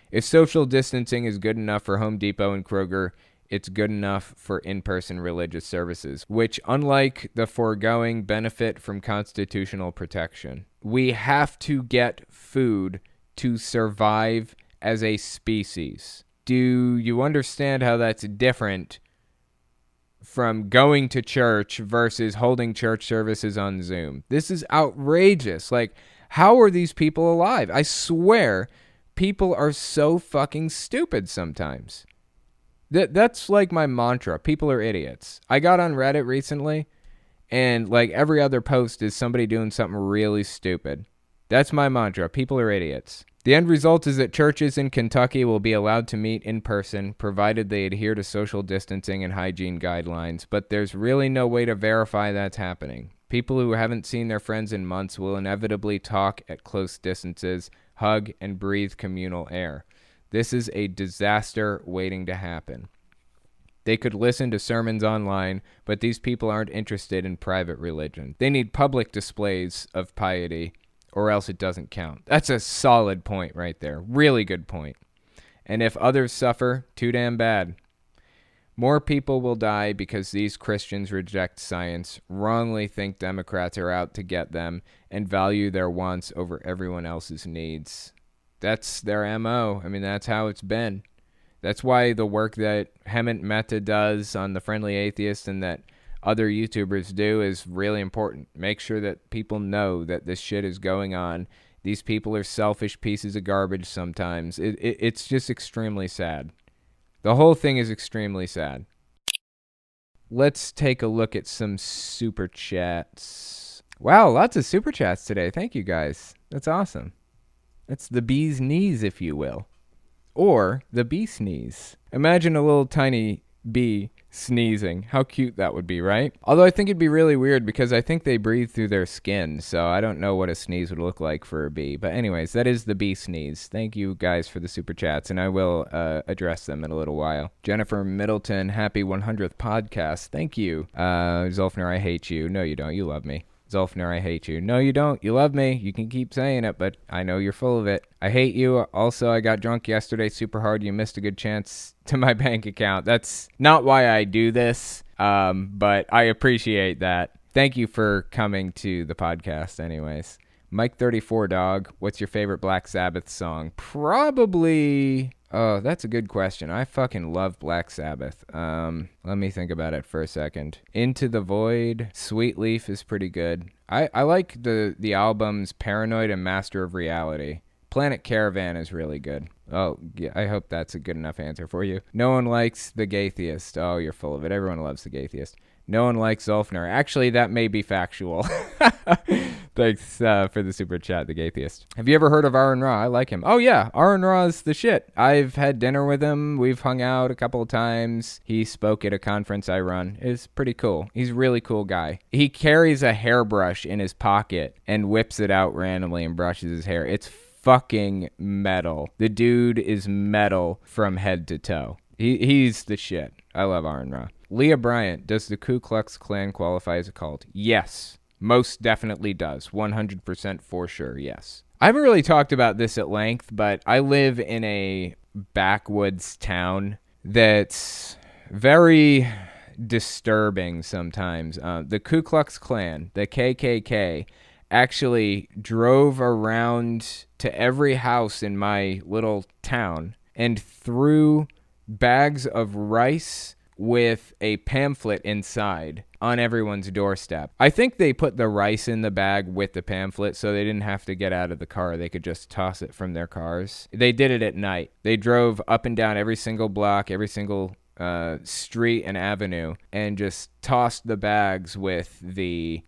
If social distancing is good enough for Home Depot and Kroger, it's good enough for in-person religious services, which, unlike the foregoing, benefit from constitutional protection. We have to get food to survive as a species. Do you understand how that's different from going to church versus holding church services on Zoom? This is outrageous. Like, how are these people alive? I swear, people are so fucking stupid sometimes. That's like my mantra. People are idiots. I got on Reddit recently, and like every other post is somebody doing something really stupid. That's my mantra. People are idiots. The end result is that churches in Kentucky will be allowed to meet in person, provided they adhere to social distancing and hygiene guidelines, but there's really no way to verify that's happening. People who haven't seen their friends in months will inevitably talk at close distances, hug, and breathe communal air. This is a disaster waiting to happen. They could listen to sermons online, but these people aren't interested in private religion. They need public displays of piety, or else it doesn't count. That's a solid point right there. Really good point. And if others suffer, too damn bad. More people will die because these Christians reject science, wrongly think Democrats are out to get them, and value their wants over everyone else's needs. That's their MO. I mean, that's how it's been. That's why the work that Hemant Mehta does on The Friendly Atheist and that other YouTubers do is really important. Make sure that people know that this shit is going on. These people are selfish pieces of garbage sometimes. It's just extremely sad. The whole thing is extremely sad. Let's take a look at some super chats. Wow, lots of super chats today. Thank you guys. That's awesome. That's the bee's knees, if you will. Or the bee sneeze. Imagine a little tiny bee sneezing. How cute that would be, right? Although I think it'd be really weird because I think they breathe through their skin, so I don't know what a sneeze would look like for a bee. But anyways, that is the bee sneeze. Thank you guys for the super chats, and I will address them in a little while. Jennifer Middleton, happy 100th podcast. Thank you. Zolfner, I hate you. No, you don't. You love me. Zolfner, I hate you. No, you don't. You love me. You can keep saying it, but I know you're full of it. I hate you. Also, I got drunk yesterday super hard. You missed a good chance to my bank account. That's not why I do this, but I appreciate that. Thank you for coming to the podcast anyways. Mike34 Dog, what's your favorite Black Sabbath song? Probably... Oh, that's a good question. I fucking love Black Sabbath. Let me think about it for a second. Into the Void, Sweet Leaf is pretty good. I like the albums Paranoid and Master of Reality. Planet Caravan is really good. Oh, yeah, I hope that's a good enough answer for you. No one likes The Gaytheist. Oh, you're full of it. Everyone loves The Gaytheist. No one likes Zolfner. Actually, that may be factual. Thanks for the super chat, The Gaytheist. Have you ever heard of Aaron Ra? I like him. Oh, yeah. Aaron Ra's the shit. I've had dinner with him. We've hung out a couple of times. He spoke at a conference I run. It's pretty cool. He's a really cool guy. He carries a hairbrush in his pocket and whips it out randomly and brushes his hair. It's fucking metal. The dude is metal from head to toe. He's the shit. I love Aaron Ra. Leah Bryant, does the Ku Klux Klan qualify as a cult? Yes. Most definitely does. 100% for sure, yes. I haven't really talked about this at length, but I live in a backwoods town that's very disturbing sometimes. The Ku Klux Klan, the KKK, actually drove around to every house in my little town and threw bags of rice with a pamphlet inside on everyone's doorstep. I think they put the rice in the bag with the pamphlet so they didn't have to get out of the car. They could just toss it from their cars. They did it at night. They drove up and down every single block, every single street and avenue, and just tossed the bags with the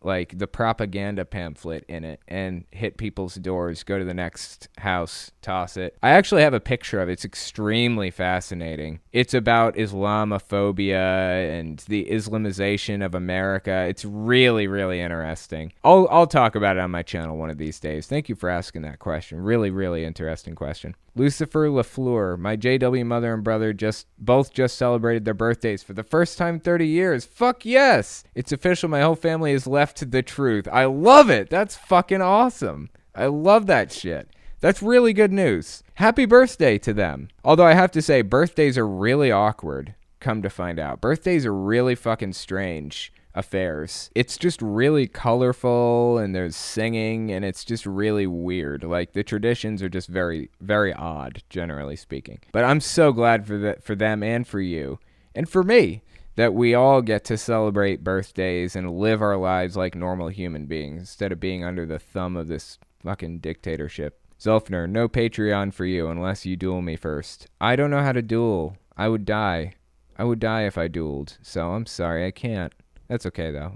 propaganda pamphlet in it and hit people's doors, go to the next house, toss it. I actually have a picture of it. It's extremely fascinating. It's about Islamophobia and the Islamization of America. It's really, really interesting. I'll talk about it on my channel one of these days. Thank you for asking that question. Really, really interesting question. Lucifer LaFleur, my JW mother and brother both just celebrated their birthdays for the first time in 30 years. Fuck yes! It's official. My whole family is left to the truth. I love it. That's fucking awesome. I love that shit. That's really good news. Happy birthday to them. Although I have to say, birthdays are really awkward, come to find out. Birthdays are really fucking strange affairs. It's just really colorful, and there's singing, and it's just really weird. Like, the traditions are just very, very odd, generally speaking. But I'm so glad for them and for you and for me that we all get to celebrate birthdays and live our lives like normal human beings instead of being under the thumb of this fucking dictatorship. Zolfner, no Patreon for you unless you duel me first. I don't know how to duel. I would die. I would die if I dueled, so I'm sorry, I can't. That's okay, though.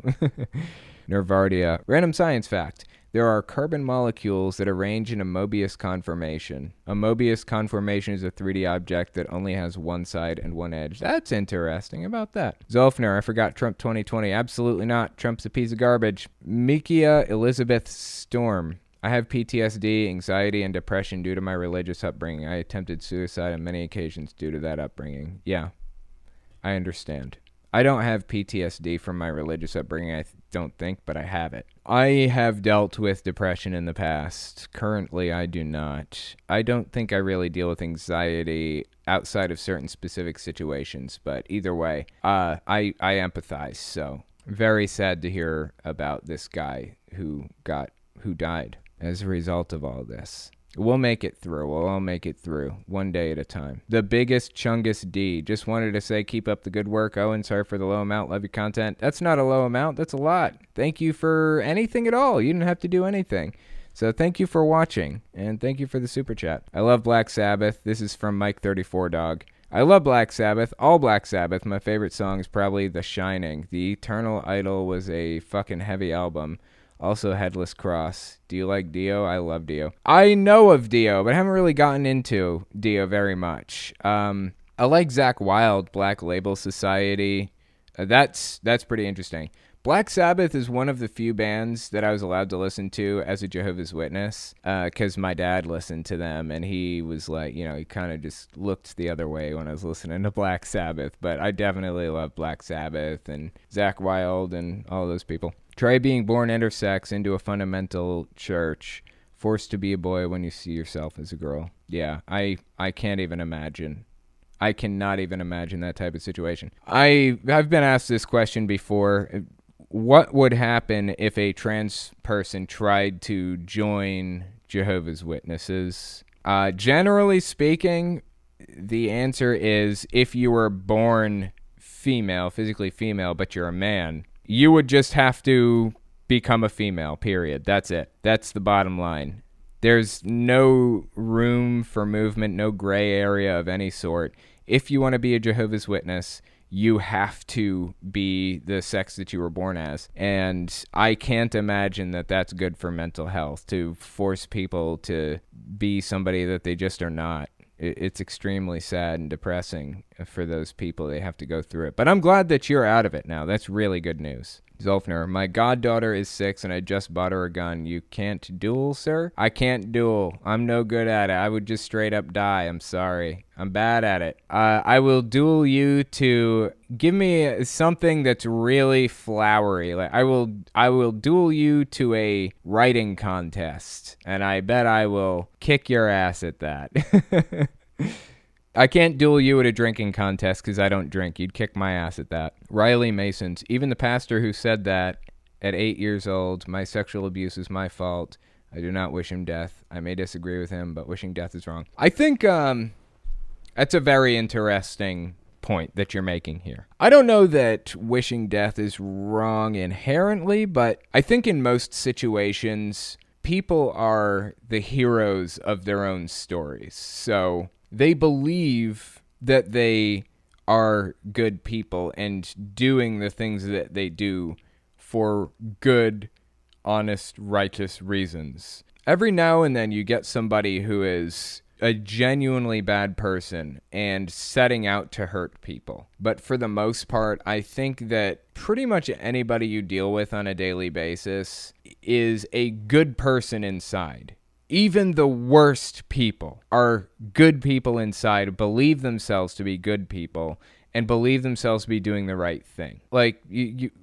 Nervardia. Random science fact. There are carbon molecules that arrange in a Mobius conformation. A Mobius conformation is a 3D object that only has one side and one edge. That's interesting. About that. Zolfner, I forgot Trump 2020. Absolutely not. Trump's a piece of garbage. Mikia Elizabeth Storm. I have PTSD, anxiety, and depression due to my religious upbringing. I attempted suicide on many occasions due to that upbringing. Yeah, I understand. I don't have PTSD from my religious upbringing, I don't think, but I have it. I have dealt with depression in the past. Currently, I do not. I don't think I really deal with anxiety outside of certain specific situations, but either way, I empathize. So, very sad to hear about this guy who died as a result of all this. We'll make it through. We'll all make it through, one day at a time. The biggest Chungus D. Just wanted to say keep up the good work. Owen, sorry for the low amount. Love your content. That's not a low amount. That's a lot. Thank you for anything at all. You didn't have to do anything. So thank you for watching, and thank you for the super chat. I love Black Sabbath. This is from Mike34Dog. I love Black Sabbath. All Black Sabbath. My favorite song is probably The Shining. The Eternal Idol was a fucking heavy album. Also, Headless Cross. Do you like Dio? I love Dio. I know of Dio, but I haven't really gotten into Dio very much. I like Zakk Wylde, Black Label Society. That's pretty interesting. Black Sabbath is one of the few bands that I was allowed to listen to as a Jehovah's Witness, because my dad listened to them, and he was like, he kind of just looked the other way when I was listening to Black Sabbath. But I definitely love Black Sabbath and Zakk Wylde and all those people. Try being born intersex into a fundamental church, forced to be a boy when you see yourself as a girl. Yeah, I can't even imagine. I cannot even imagine that type of situation. I've been asked this question before. What would happen if a trans person tried to join Jehovah's Witnesses? Generally speaking, the answer is if you were born female, physically female, but you're a man, you would just have to become a female, period. That's it. That's the bottom line. There's no room for movement, no gray area of any sort. If you want to be a Jehovah's Witness, you have to be the sex that you were born as. And I can't imagine that that's good for mental health, to force people to be somebody that they just are not. It's extremely sad and depressing for those people. They have to go through it. But I'm glad that you're out of it now. That's really good news. Zolfner, my goddaughter is 6 and I just bought her a gun. You can't duel, sir? I can't duel. I'm no good at it. I would just straight up die. I'm sorry. I'm bad at it. I will duel you to give me something that's really flowery. Like I will duel you to a writing contest, and I bet I will kick your ass at that. I can't duel you at a drinking contest because I don't drink. You'd kick my ass at that. Riley Masons. Even the pastor who said that at 8 years old, my sexual abuse is my fault. I do not wish him death. I may disagree with him, but wishing death is wrong. I think that's a very interesting point that you're making here. I don't know that wishing death is wrong inherently, but I think in most situations, people are the heroes of their own stories. So they believe that they are good people and doing the things that they do for good, honest, righteous reasons. Every now and then you get somebody who is a genuinely bad person and setting out to hurt people. But for the most part, I think that pretty much anybody you deal with on a daily basis is a good person inside. Even the worst people are good people inside, believe themselves to be good people, and believe themselves to be doing the right thing. Like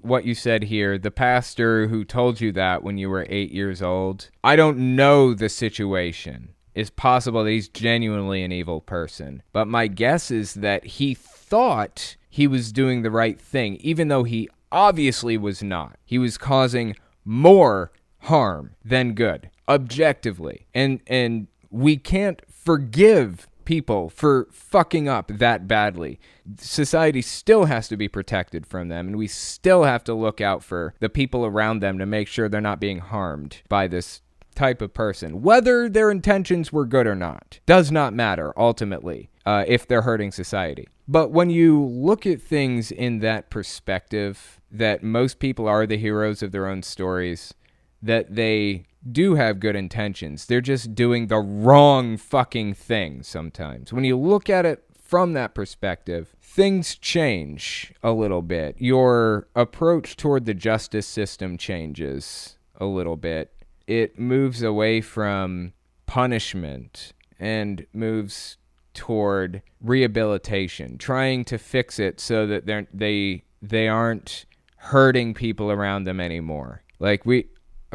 what you said here, the pastor who told you that when you were 8 years old, I don't know the situation. It's possible that he's genuinely an evil person. But my guess is that he thought he was doing the right thing, even though he obviously was not. He was causing more harm than good, objectively. And we can't forgive people for fucking up that badly. Society still has to be protected from them, and we still have to look out for the people around them to make sure they're not being harmed by this type of person. Whether their intentions were good or not does not matter ultimately if they're hurting society. But when you look at things in that perspective, that most people are the heroes of their own stories, that they do have good intentions, they're just doing the wrong fucking thing sometimes. When you look at it from that perspective, things change a little bit. Your approach toward the justice system changes a little bit. It moves away from punishment and moves toward rehabilitation, trying to fix it so that they aren't hurting people around them anymore. Like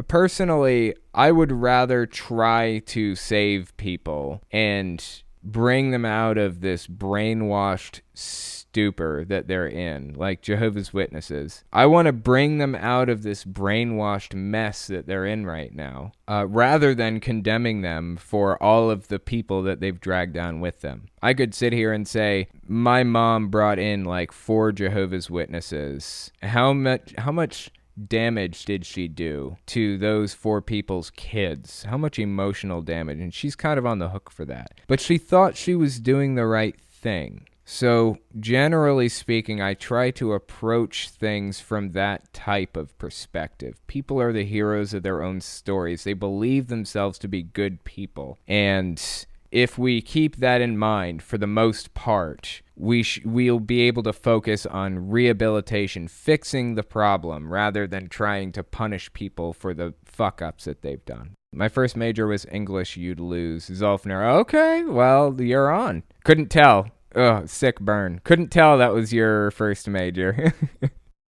personally, I would rather try to save people and bring them out of this brainwashed stupor that they're in, like Jehovah's Witnesses. I want to bring them out of this brainwashed mess that they're in right now, rather than condemning them for all of the people that they've dragged down with them. I could sit here and say, my mom brought in like 4 Jehovah's Witnesses. How much damage did she do to those 4 people's kids? How much emotional damage? And she's kind of on the hook for that. But she thought she was doing the right thing. So generally speaking, I try to approach things from that type of perspective. People are the heroes of their own stories. They believe themselves to be good people. And if we keep that in mind, for the most part, we'll be able to focus on rehabilitation, fixing the problem, rather than trying to punish people for the fuck-ups that they've done. My first major was English. You'd lose. Zolfner. Okay, well, you're on. Couldn't tell. Ugh, sick burn. Couldn't tell that was your first major.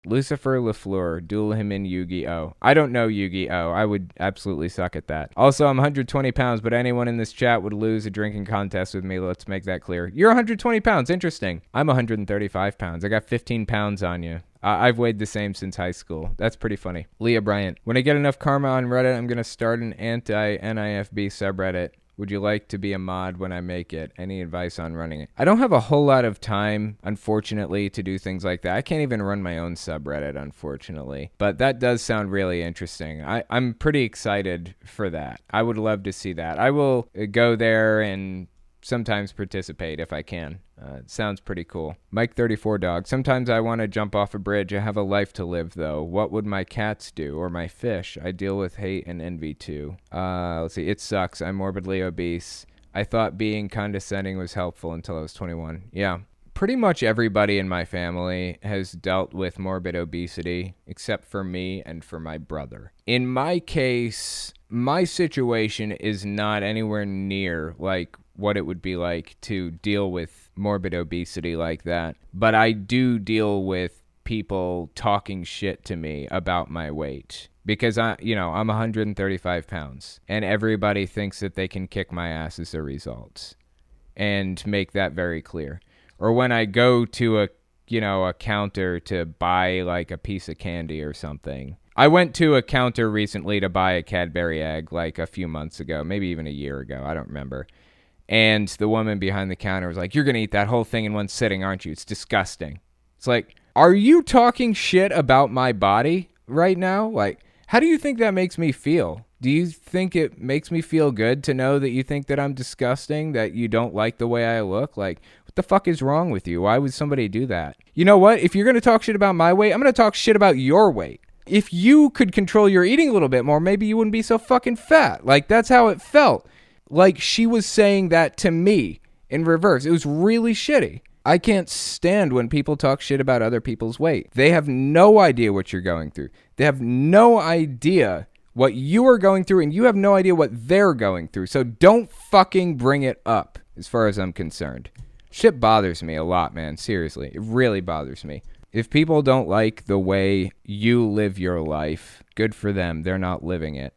Lucifer LaFleur, duel him in Yu-Gi-Oh! I don't know Yu-Gi-Oh! I would absolutely suck at that. Also, I'm 120 pounds, but anyone in this chat would lose a drinking contest with me. Let's make that clear. You're 120 pounds. Interesting. I'm 135 pounds. I got 15 pounds on you. I've weighed the same since high school. That's pretty funny. Leah Bryant. When I get enough karma on Reddit, I'm going to start an anti-NIFB subreddit. Would you like to be a mod when I make it? Any advice on running it? I don't have a whole lot of time, unfortunately, to do things like that. I can't even run my own subreddit, unfortunately. But that does sound really interesting. I'm pretty excited for that. I would love to see that. I will go there and sometimes participate if I can. It sounds pretty cool. Mike 34 Dog. Sometimes I want to jump off a bridge. I have a life to live, though. What would my cats do? Or my fish? I deal with hate and envy, too. Let's see. It sucks. I'm morbidly obese. I thought being condescending was helpful until I was 21. Yeah. Pretty much everybody in my family has dealt with morbid obesity, except for me and for my brother. In my case, my situation is not anywhere near like what it would be like to deal with morbid obesity like that. But I do deal with people talking shit to me about my weight. Because I'm 135 pounds, and everybody thinks that they can kick my ass as a result, and make that very clear. Or when I go to a counter to buy like a piece of candy or something. I went to a counter recently to buy a Cadbury egg like a few months ago, maybe even a year ago, I don't remember. And the woman behind the counter was like, "You're going to eat that whole thing in one sitting, aren't you? It's disgusting." It's like, are you talking shit about my body right now? Like, how do you think that makes me feel? Do you think it makes me feel good to know that you think that I'm disgusting, that you don't like the way I look? Like, what the fuck is wrong with you? Why would somebody do that? You know what? If you're going to talk shit about my weight, I'm going to talk shit about your weight. If you could control your eating a little bit more, maybe you wouldn't be so fucking fat. Like, that's how it felt. Like, she was saying that to me in reverse. It was really shitty. I can't stand when people talk shit about other people's weight. They have no idea what you're going through. They have no idea what you are going through, and you have no idea what they're going through. So don't fucking bring it up, as far as I'm concerned. Shit bothers me a lot, man. Seriously. It really bothers me. If people don't like the way you live your life, good for them. They're not living it.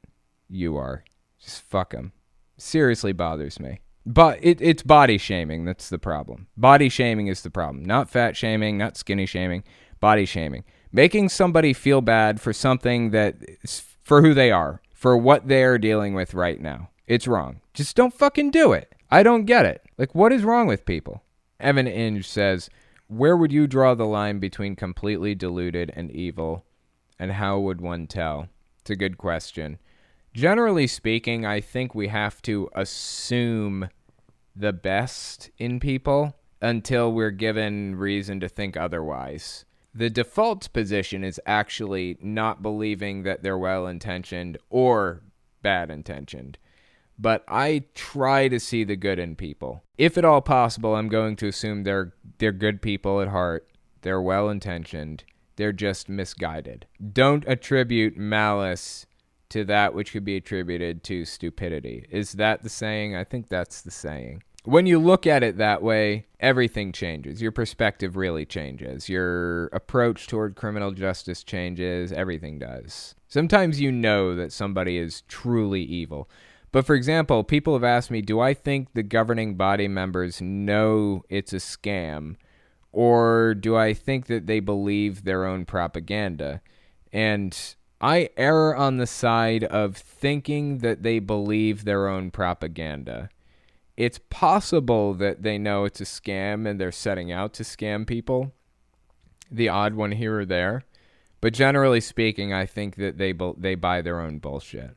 You are. Just fuck them. Seriously bothers me. But it's body shaming. That's the problem. Body shaming is the problem. Not fat shaming, not skinny shaming. Body shaming. Making somebody feel bad for something that is for who they are, for what they're dealing with right now. It's wrong. Just don't fucking do it. I don't get it. Like, what is wrong with people? Evan Inge says, where would you draw the line between completely deluded and evil, and how would one tell? It's a good question. Generally speaking, I think we have to assume the best in people until we're given reason to think otherwise. The default position is actually not believing that they're well-intentioned or bad-intentioned. But I try to see the good in people. If at all possible, I'm going to assume they're good people at heart. They're well-intentioned. They're just misguided. Don't attribute malice to that which could be attributed to stupidity. Is that the saying? I think that's the saying. When you look at it that way, everything changes. Your perspective really changes. Your approach toward criminal justice changes. Everything does. Sometimes you know that somebody is truly evil. But for example, people have asked me, do I think the governing body members know it's a scam? Or do I think that they believe their own propaganda? And I err on the side of thinking that they believe their own propaganda. It's possible that they know it's a scam and they're setting out to scam people, the odd one here or there. But generally speaking, I think that they buy their own bullshit.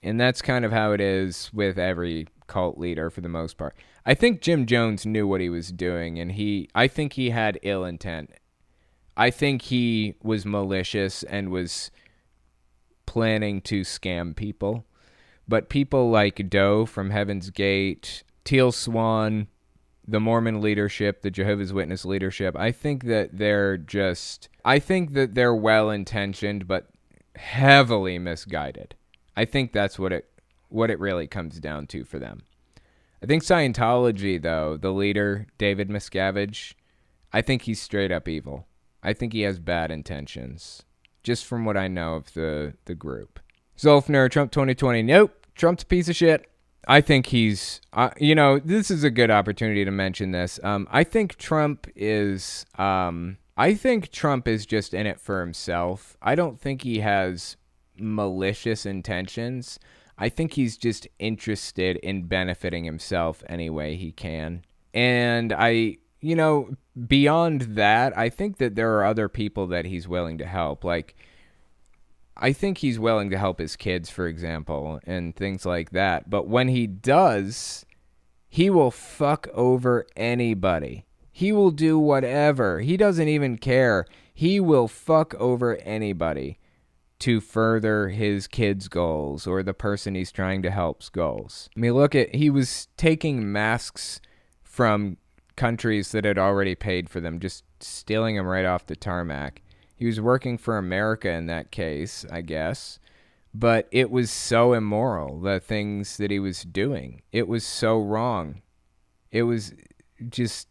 And that's kind of how it is with every cult leader for the most part. I think Jim Jones knew what he was doing, and I think he had ill intent. I think he was malicious and was planning to scam people. But people like Doe from Heaven's Gate, Teal Swan, the Mormon leadership, the Jehovah's Witness leadership, I think that they're well-intentioned but heavily misguided. I think that's what it really comes down to for them. I think Scientology, though, the leader, David Miscavige, I think he's straight up evil. I think he has bad intentions, just from what I know of the group. Zolfner, Trump 2020, nope, Trump's a piece of shit. I think he's, this is a good opportunity to mention this. I think Trump is just in it for himself. I don't think he has malicious intentions. I think he's just interested in benefiting himself any way he can. And beyond that, I think that there are other people that he's willing to help. Like, I think he's willing to help his kids, for example, and things like that. But when he does, he will fuck over anybody. He will do whatever. He doesn't even care. He will fuck over anybody to further his kids' goals or the person he's trying to help's goals. I mean, he was taking masks from countries that had already paid for them, just stealing them right off the tarmac. He was working for America in that case, I guess. But it was so immoral, the things that he was doing. It was so wrong. It was just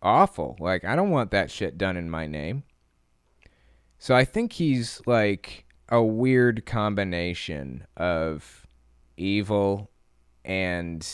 awful. Like, I don't want that shit done in my name. So I think he's like a weird combination of evil and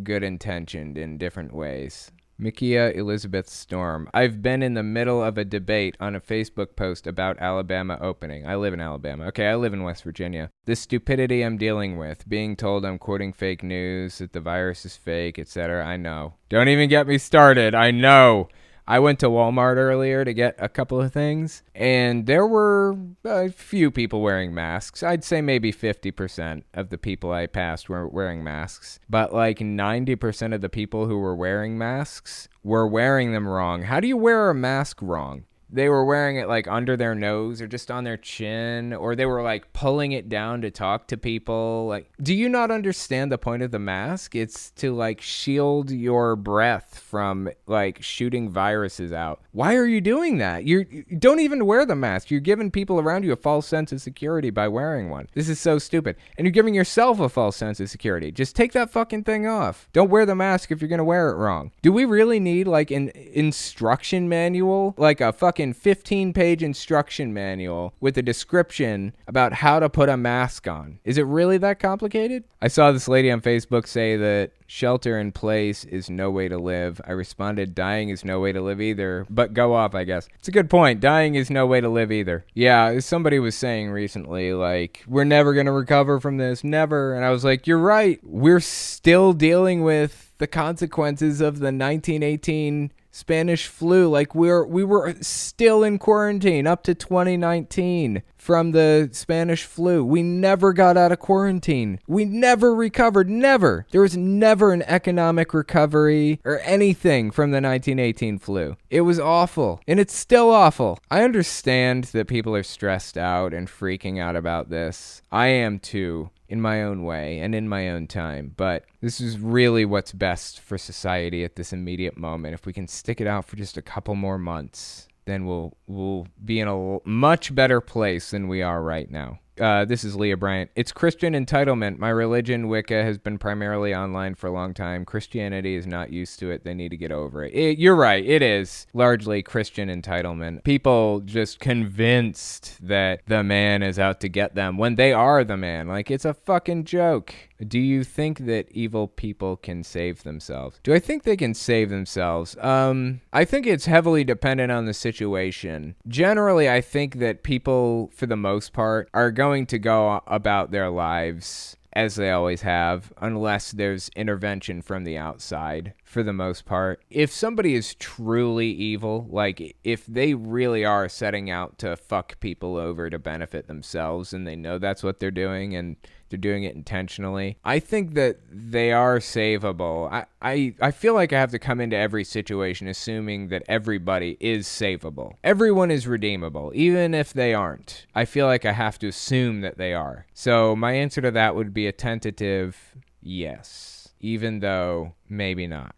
good intentioned in different ways. Mikia Elizabeth Storm. I've been in the middle of a debate on a Facebook post about Alabama opening. I live in Alabama. Okay, I live in West Virginia. The stupidity I'm dealing with, being told I'm quoting fake news, that the virus is fake, etc. I know. Don't even get me started. I know. I went to Walmart earlier to get a couple of things, and there were a few people wearing masks. I'd say maybe 50% of the people I passed were wearing masks. But like 90% of the people who were wearing masks were wearing them wrong. How do you wear a mask wrong? They were wearing it like under their nose or just on their chin, or they were like pulling it down to talk to people. Like, do you not understand the point of the mask? It's to like shield your breath from like shooting viruses out. Why are you doing that? You don't even wear the mask. You're giving people around you a false sense of security by wearing one. This is so stupid. And you're giving yourself a false sense of security. Just take that fucking thing off. Don't wear the mask if you're going to wear it wrong. Do we really need like an instruction manual? Like a fucking 15-page instruction manual with a description about how to put a mask on. Is it really that complicated? I saw this lady on Facebook say that shelter in place is no way to live. I responded, dying is no way to live either. But go off, I guess. It's a good point. Dying is no way to live either. Yeah, somebody was saying recently, like, we're never going to recover from this. Never. And I was like, you're right. We're still dealing with the consequences of the 1918 Spanish flu. Like we were still in quarantine up to 2019 from the Spanish flu. We never got out of quarantine. We never recovered. Never. There was never an economic recovery or anything from the 1918 flu. It was awful. And it's still awful. I understand that people are stressed out and freaking out about this. I am too, in my own way and in my own time. But this is really what's best for society at this immediate moment. If we can stick it out for just a couple more months, then we'll be in a much better place than we are right now. This is Leah Bryant. It's Christian entitlement. My religion, Wicca, has been primarily online for a long time. Christianity is not used to it. They need to get over it. You're right. It is largely Christian entitlement. People just convinced that the man is out to get them when they are the man. Like, it's a fucking joke. Do you think that evil people can save themselves? Do I think they can save themselves? I think it's heavily dependent on the situation. Generally, I think that people, for the most part, are going to go about their lives as they always have, unless there's intervention from the outside, for the most part. If somebody is truly evil, like if they really are setting out to fuck people over to benefit themselves, and they know that's what they're doing, and they're doing it intentionally, I think that they are savable. I feel like I have to come into every situation assuming that everybody is savable. Everyone is redeemable, even if they aren't. I feel like I have to assume that they are. So my answer to that would be a tentative yes, even though maybe not.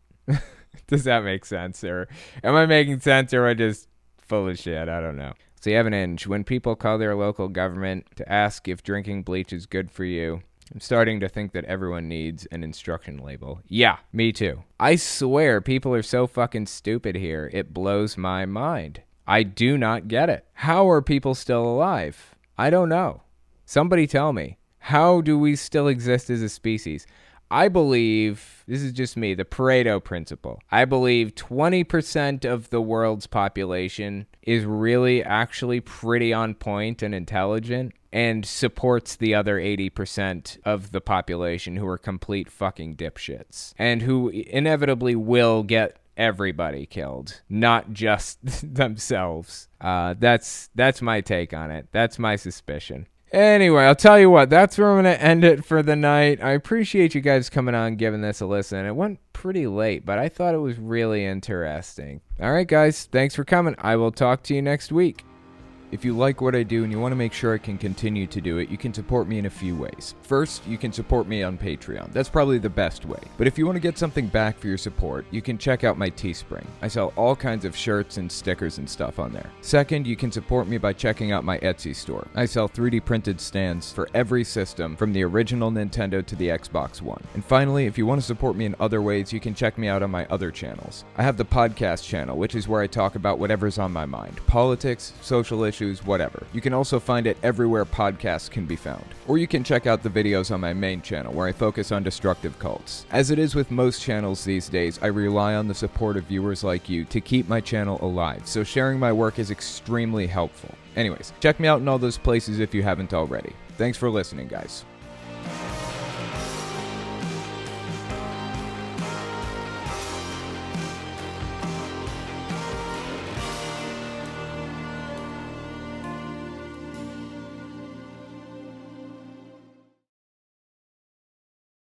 Does that make sense? Or am I making sense, or am I just full of shit? I don't know. So you have an inch. When people call their local government to ask if drinking bleach is good for you, I'm starting to think that everyone needs an instruction label. Yeah, me too. I swear people are so fucking stupid here. It blows my mind. I do not get it. How are people still alive? I don't know. Somebody tell me. How do we still exist as a species? I believe, this is just me, the Pareto principle. I believe 20% of the world's population is really actually pretty on point and intelligent and supports the other 80% of the population who are complete fucking dipshits and who inevitably will get everybody killed, not just themselves. That's my take on it. That's my suspicion. Anyway, I'll tell you what, that's where I'm going to end it for the night. I appreciate you guys coming on and giving this a listen. It went pretty late, but I thought it was really interesting. All right, guys, thanks for coming. I will talk to you next week. If you like what I do and you want to make sure I can continue to do it, you can support me in a few ways. First, you can support me on Patreon. That's probably the best way. But if you want to get something back for your support, you can check out my Teespring. I sell all kinds of shirts and stickers and stuff on there. Second, you can support me by checking out my Etsy store. I sell 3D printed stands for every system, from the original Nintendo to the Xbox One. And finally, if you want to support me in other ways, you can check me out on my other channels. I have the podcast channel, which is where I talk about whatever's on my mind. Politics, social issues, whatever. You can also find it everywhere podcasts can be found. Or you can check out the videos on my main channel, where I focus on destructive cults. As it is with most channels these days, I rely on the support of viewers like you to keep my channel alive, so sharing my work is extremely helpful. Anyways, check me out in all those places if you haven't already. Thanks for listening, guys.